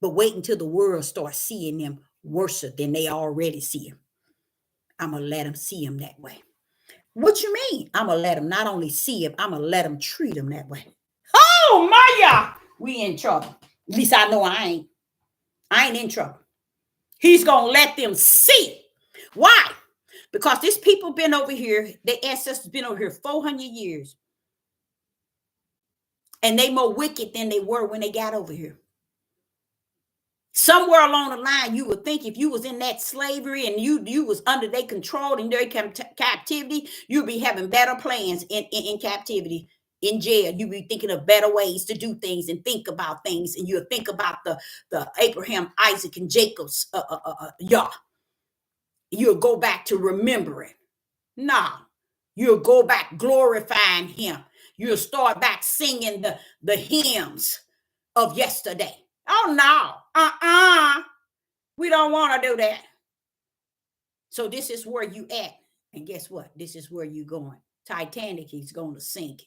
But wait until the world starts seeing them worse than they already see them. I'm going to let them see them that way. What you mean? I'm going to let them not only see them, I'm going to let them treat them that way. Oh, Maya! We in trouble. At least I know I ain't in trouble. He's going to let them see. Why? Because these people been over here, their ancestors been over here 400 years. And they more wicked than they were when they got over here. Somewhere along the line, you would think if you was in that slavery and you was under their control and their captivity, you'd be having better plans in captivity, in jail. You'd be thinking of better ways to do things and think about things. And you'll think about the Abraham, Isaac, and Jacob's Yah. You'll go back to remembering. Nah, you'll go back glorifying him. You'll start back singing the hymns of yesterday. Oh, no. We don't want to do that. So this is where you at. And guess what? This is where you're going. Titanic is going to sink.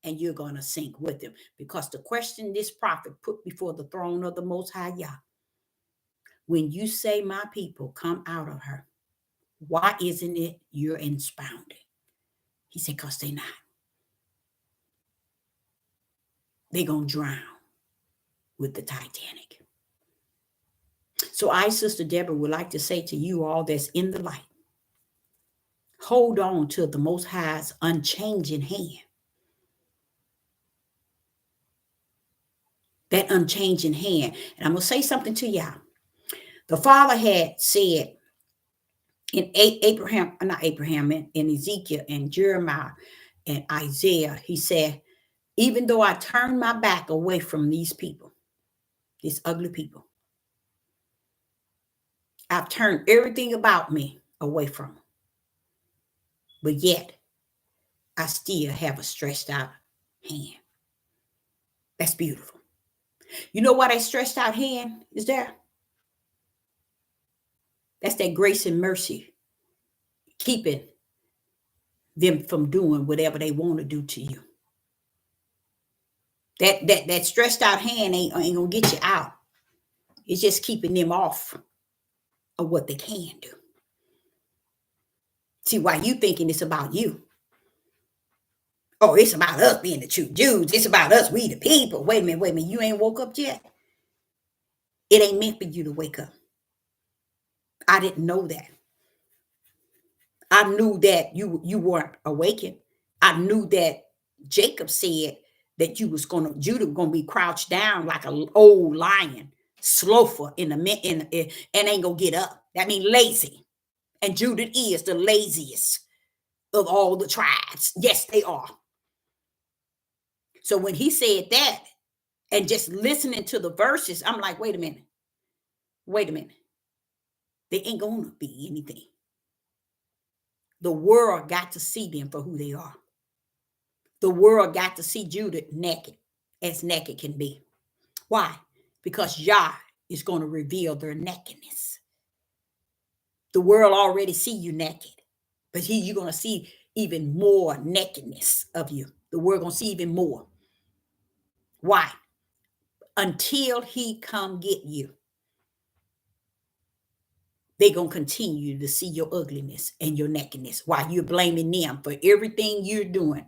And you're going to sink with him. Because the question this prophet put before the throne of the Most High Yah. When you say my people come out of her, why isn't it you're expounding? He said, because they're not. They're going to drown with the Titanic. So I, Sister Deborah, would like to say to you all that's in the light, hold on to the Most High's unchanging hand. That unchanging hand. And I'm going to say something to y'all. The Father had said in in Ezekiel and Jeremiah and Isaiah, he said, even though I turn my back away from these people, these ugly people, I've turned everything about me away from them. But yet, I still have a stretched out hand. That's beautiful. You know why that stretched out hand is there? That's that grace and mercy keeping them from doing whatever they want to do to you. That stretched out hand ain't gonna get you out. It's just keeping them off of what they can do. See, why you thinking it's about you? Oh, it's about us being the true Jews. It's about us, we the people. Wait a minute. You ain't woke up yet. It ain't meant for you to wake up. I didn't know that. I knew that you weren't awakened. I knew that Jacob said that Judah gonna be crouched down like an old lion, slothful and ain't gonna get up. That means lazy. And Judah is the laziest of all the tribes. Yes, they are. So when he said that, and just listening to the verses, I'm like, wait a minute. They ain't gonna be anything. The world got to see them for who they are. The world got to see Judah naked, as naked can be. Why? Because Yah is going to reveal their nakedness. The world already see you naked, but you're going to see even more nakedness of you. The world going to see even more. Why? Until he come get you, they're going to continue to see your ugliness and your nakedness while you're blaming them for everything you're doing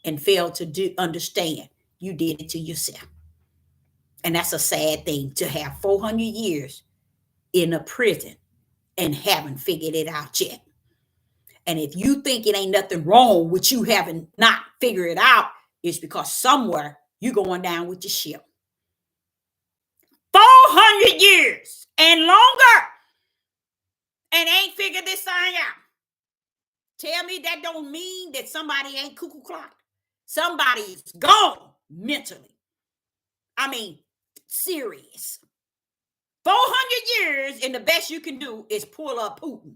and fail to understand, you did it to yourself. And that's a sad thing, to have 400 years in a prison and haven't figured it out yet. And if you think it ain't nothing wrong with you having not figured it out, it's because somewhere you're going down with your ship. 400 years and longer, and ain't figured this thing out. Tell me that don't mean that somebody ain't cuckoo clock. Somebody's gone mentally. I mean, serious. 400 years, and the best you can do is pull up Putin.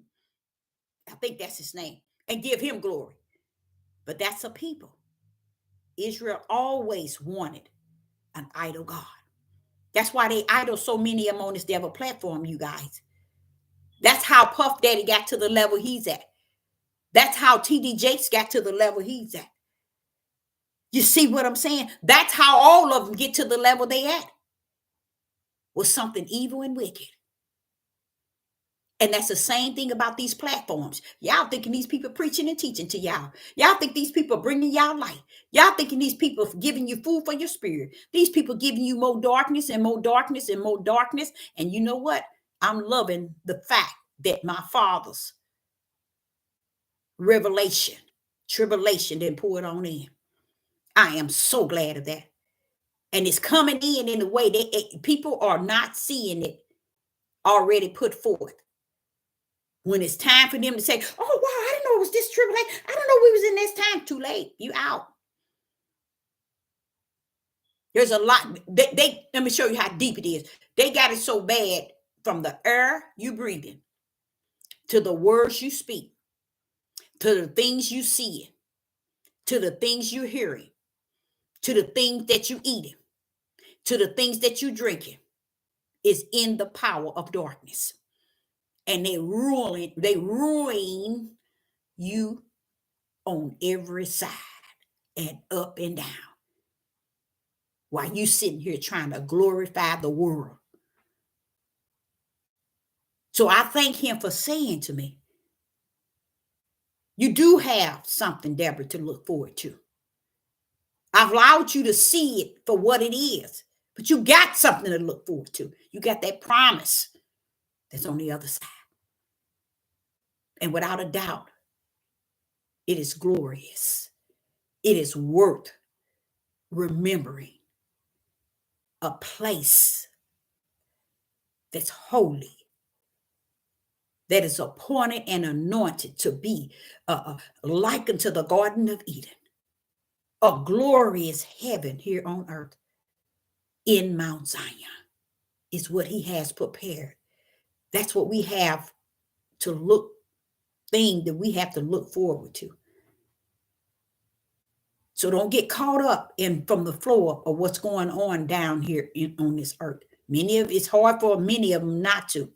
I think that's his name, and give him glory. But that's a people. Israel always wanted an idol God. That's why they idol so many of them on this devil platform, you guys. That's how Puff Daddy got to the level he's at. That's how TD Jakes got to the level he's at. You see what I'm saying? That's how all of them get to the level they at. Was something evil and wicked. And that's the same thing about these platforms. Y'all thinking these people preaching and teaching to y'all. Y'all think these people bringing y'all light. Y'all thinking these people giving you food for your spirit. These people giving you more darkness and more darkness and more darkness. And you know what? I'm loving the fact that my father's revelation, tribulation didn't pour it on in. I am so glad of that. And it's coming in a way that people are not seeing it already put forth. When it's time for them to say, oh, wow, I didn't know it was this tribulation. I don't know we was in this time. Too late. You out. There's a lot. They let me show you how deep it is. They got it so bad, from the air you breathing, to the words you speak, to the things you see, to the things you're hearing, to the things that you eating, to the things that you drinking, is in the power of darkness. And they ruin you on every side and up and down, while you sitting here trying to glorify the world. So I thank him for saying to me, you do have something, Deborah, to look forward to. I've allowed you to see it for what it is, but you got something to look forward to. You got that promise that's on the other side. And without a doubt, it is glorious. It is worth remembering. A place that's holy, that is appointed and anointed to be likened to the Garden of Eden. A glorious heaven here on earth in Mount Zion is what he has prepared. That's what we have to that we have to look forward to. So don't get caught up from the floor of what's going on down here on this earth. It's hard for many of them not to,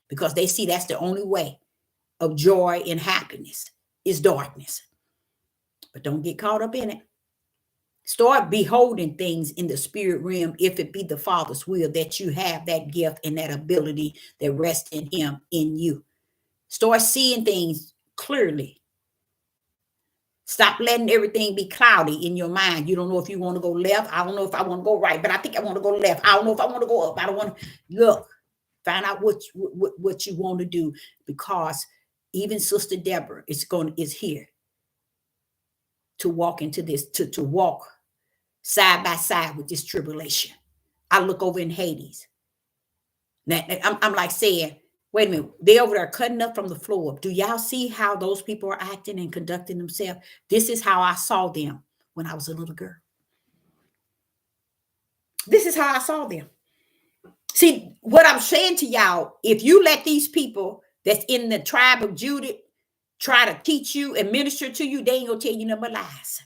because they see that's the only way of joy and happiness is darkness. But don't get caught up in it. Start beholding things in the spirit realm, if it be the Father's will that you have that gift and that ability that rests in him, in you. Start seeing things clearly. Stop letting everything be cloudy in your mind. You don't know if you want to go left. I don't know if I want to go right, but I think I want to go left. I don't know if I want to go up. I don't want to look. Find out what you want to do, because even Sister Deborah is here to walk into this, to walk side by side with this tribulation. I look over in Hades. Now, I'm like saying, wait a minute, they over there cutting up from the floor. Do y'all see how those people are acting and conducting themselves? This is how I saw them when I was a little girl. This is how I saw them. See, what I'm saying to y'all, if you let these people that's in the tribe of Judah try to teach you and minister to you, they ain't gonna tell you nothing but lies.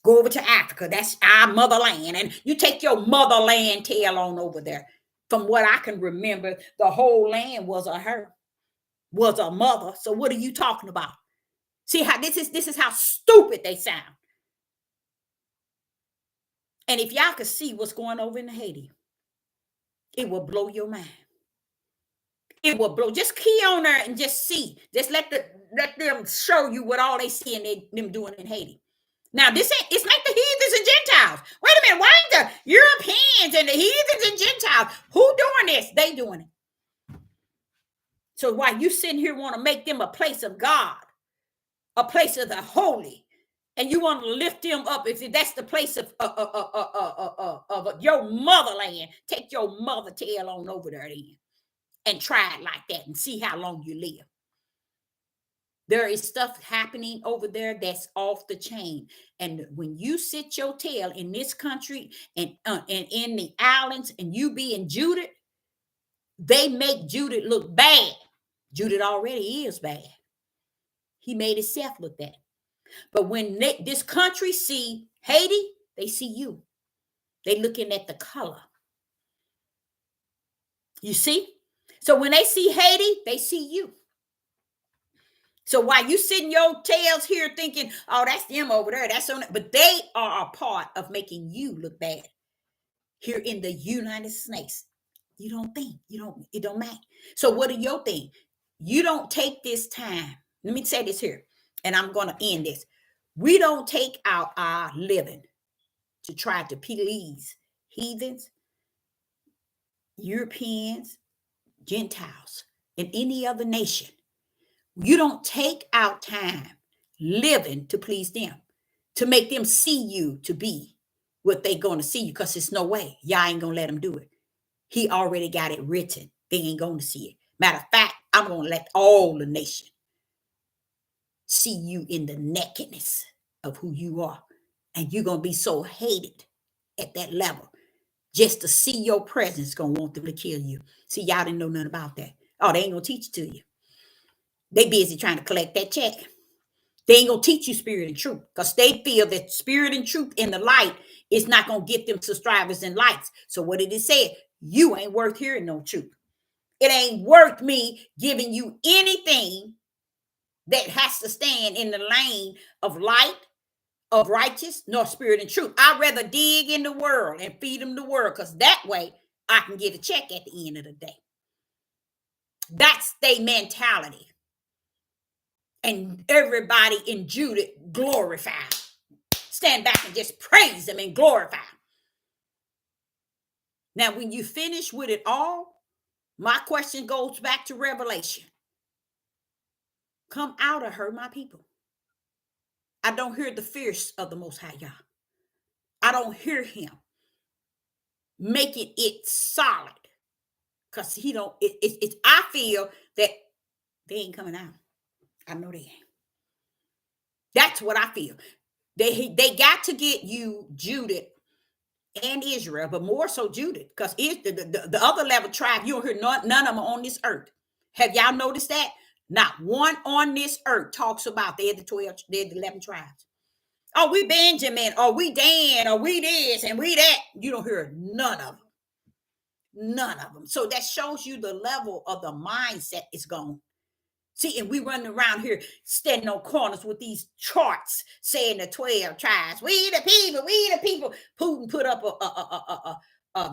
Go over to Africa. That's our motherland. And you take your motherland tail on over there. From what I can remember, the whole land was a mother. So what are you talking about? See how this is how stupid they sound. And if y'all could see what's going over in Haiti, it will blow your mind. It will blow. Just key on there and just see. Just let them show you what all they see and them doing in Haiti. Now, it's like the heathens and Gentiles. Wait a minute, why ain't the Europeans and the heathens and Gentiles? Who doing this? They doing it. So why you sitting here want to make them a place of God, a place of the holy, and you want to lift them up? If that's the place of your motherland, take your mother tail on over there then and try it like that and see how long you live. There is stuff happening over there that's off the chain. And when you sit your tail in this country and in the islands and you being Judith, they make Judith look bad. Judith already is bad. He made himself look bad. But when this country see Haiti, they see you. They looking at the color. You see? So when they see Haiti, they see you. So while you sitting your tails here thinking, oh, that's them over there, that's on it, but they are a part of making you look bad here in the United States. You don't think, it don't matter. So what are your thing? You don't take this time. Let me say this here, and I'm going to end this. We don't take out our living to try to please heathens, Europeans, Gentiles, and any other nation. You don't take out time living to please them, to make them see you to be what they're going to see you, because it's no way. Y'all ain't going to let them do it. He already got it written. They ain't going to see it. Matter of fact, I'm going to let all the nation see you in the nakedness of who you are. And you're going to be so hated at that level. Just to see your presence, going to want them to kill you. See, y'all didn't know nothing about that. Oh, they ain't going to teach it to you. They busy trying to collect that check. They ain't going to teach you spirit and truth because they feel that spirit and truth in the light is not going to get them subscribers and likes. So what did it say? You ain't worth hearing no truth. It ain't worth me giving you anything that has to stand in the lane of light, of righteous, nor spirit and truth. I'd rather dig in the world and feed them the word, because that way I can get a check at the end of the day. That's their mentality. And everybody in Judah glorify. Stand back and just praise them and glorify. Now, when you finish with it all, my question goes back to Revelation. Come out of her, my people. I don't hear the fierce of the Most High Yah. I don't hear him making it solid, because he don't. I feel that they ain't coming out. I know they ain't. That's what I feel. They got to get you, Judah and Israel, but more so Judah, because the other level tribe, you don't hear none of them on this earth. Have y'all noticed that? Not one on this earth talks about they're the 12, they're the 11 tribes. Oh, we Benjamin, or we Dan, or we this, and we that. You don't hear none of them. None of them. So that shows you the level of the mindset is gone. See, and we running around here standing on corners with these charts saying the 12 tribes. We the people, we the people. Putin put up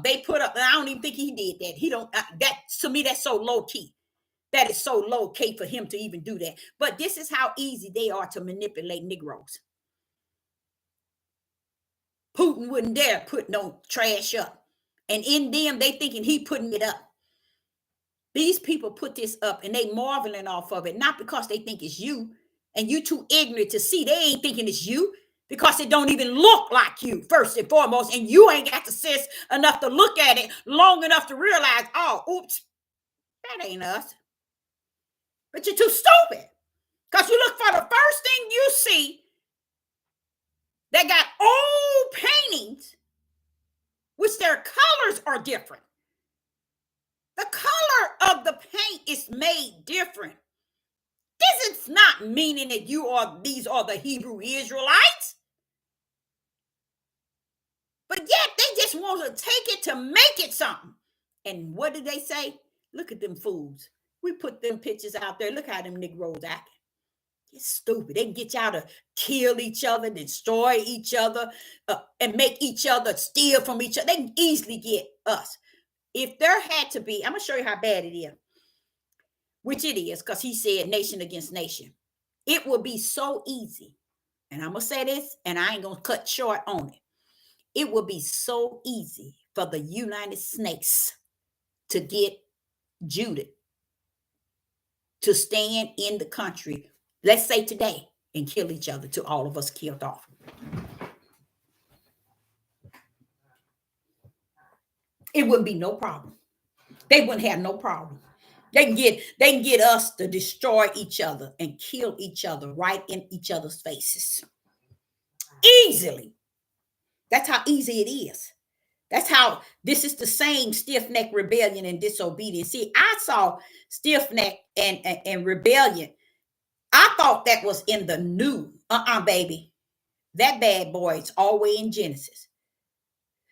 they put up, and I don't even think he did that. He don't, that to me, that's so low key. That is so low key for him to even do that. But this is how easy they are to manipulate Negroes. Putin wouldn't dare put no trash up. And in them, they thinking he putting it up. These people put this up and they marveling off of it, not because they think it's you and you too ignorant to see. They ain't thinking it's you because it don't even look like you, first and foremost. And you ain't got the sense enough to look at it long enough to realize, oh, oops, that ain't us. But you're too stupid because you look for the first thing you see that got old paintings, which their colors are different. The color of the paint is made different. This is not meaning that these are the Hebrew Israelites. But yet they just want to take it to make it something. And what did they say? Look at them fools. We put them pictures out there. Look how them Negroes acting. It's stupid. They can get y'all to kill each other, destroy each other, and make each other steal from each other. They can easily get us. If there had to be, I'm going to show you how bad it is, which it is, because he said nation against nation. It would be so easy and I'm going to say this, and I ain't going to cut short on it. It will be so easy for the United Snakes to get Judith to stand in the country, let's say today, and kill each other till all of us killed off. It wouldn't be no problem. They wouldn't have no problem. They can get us to destroy each other and kill each other right in each other's faces. Easily. That's how easy it is. That's how this is the same stiff-necked rebellion and disobedience. See, I saw stiff-neck and rebellion. I thought that was in the new. Baby. That bad boy is always in Genesis.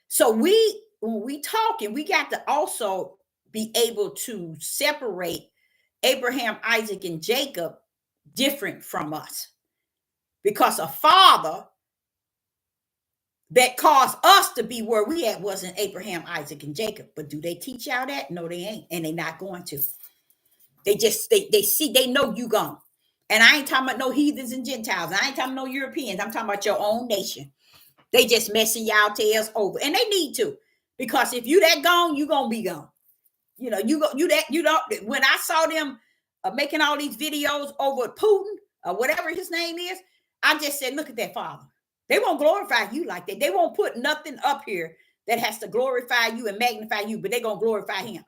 So when we talking, we got to also be able to separate Abraham, Isaac, and Jacob different from us. Because a father that caused us to be where we at wasn't Abraham, Isaac, and Jacob. But do they teach y'all that? No, they ain't. And they're not going to. They see, they know you gone. And I ain't talking about no heathens and Gentiles. I ain't talking about no Europeans. I'm talking about your own nation. They just messing y'all tails over. And they need to. Because if you that gone, you gonna be gone. You know, when I saw them making all these videos over Putin or whatever his name is, I just said, look at that, Father. They won't glorify you like that. They won't put nothing up here that has to glorify you and magnify you, but they're going to glorify him.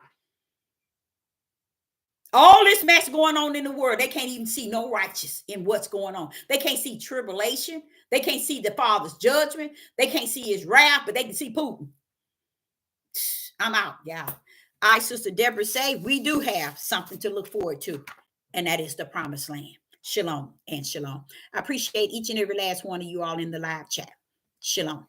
All this mess going on in the world, they can't even see no righteous in what's going on. They can't see tribulation. They can't see the Father's judgment. They can't see his wrath, but they can see Putin. I'm out, y'all. I, Sister Deborah, say we do have something to look forward to, and that is the promised land. Shalom and shalom. I appreciate each and every last one of you all in the live chat. Shalom.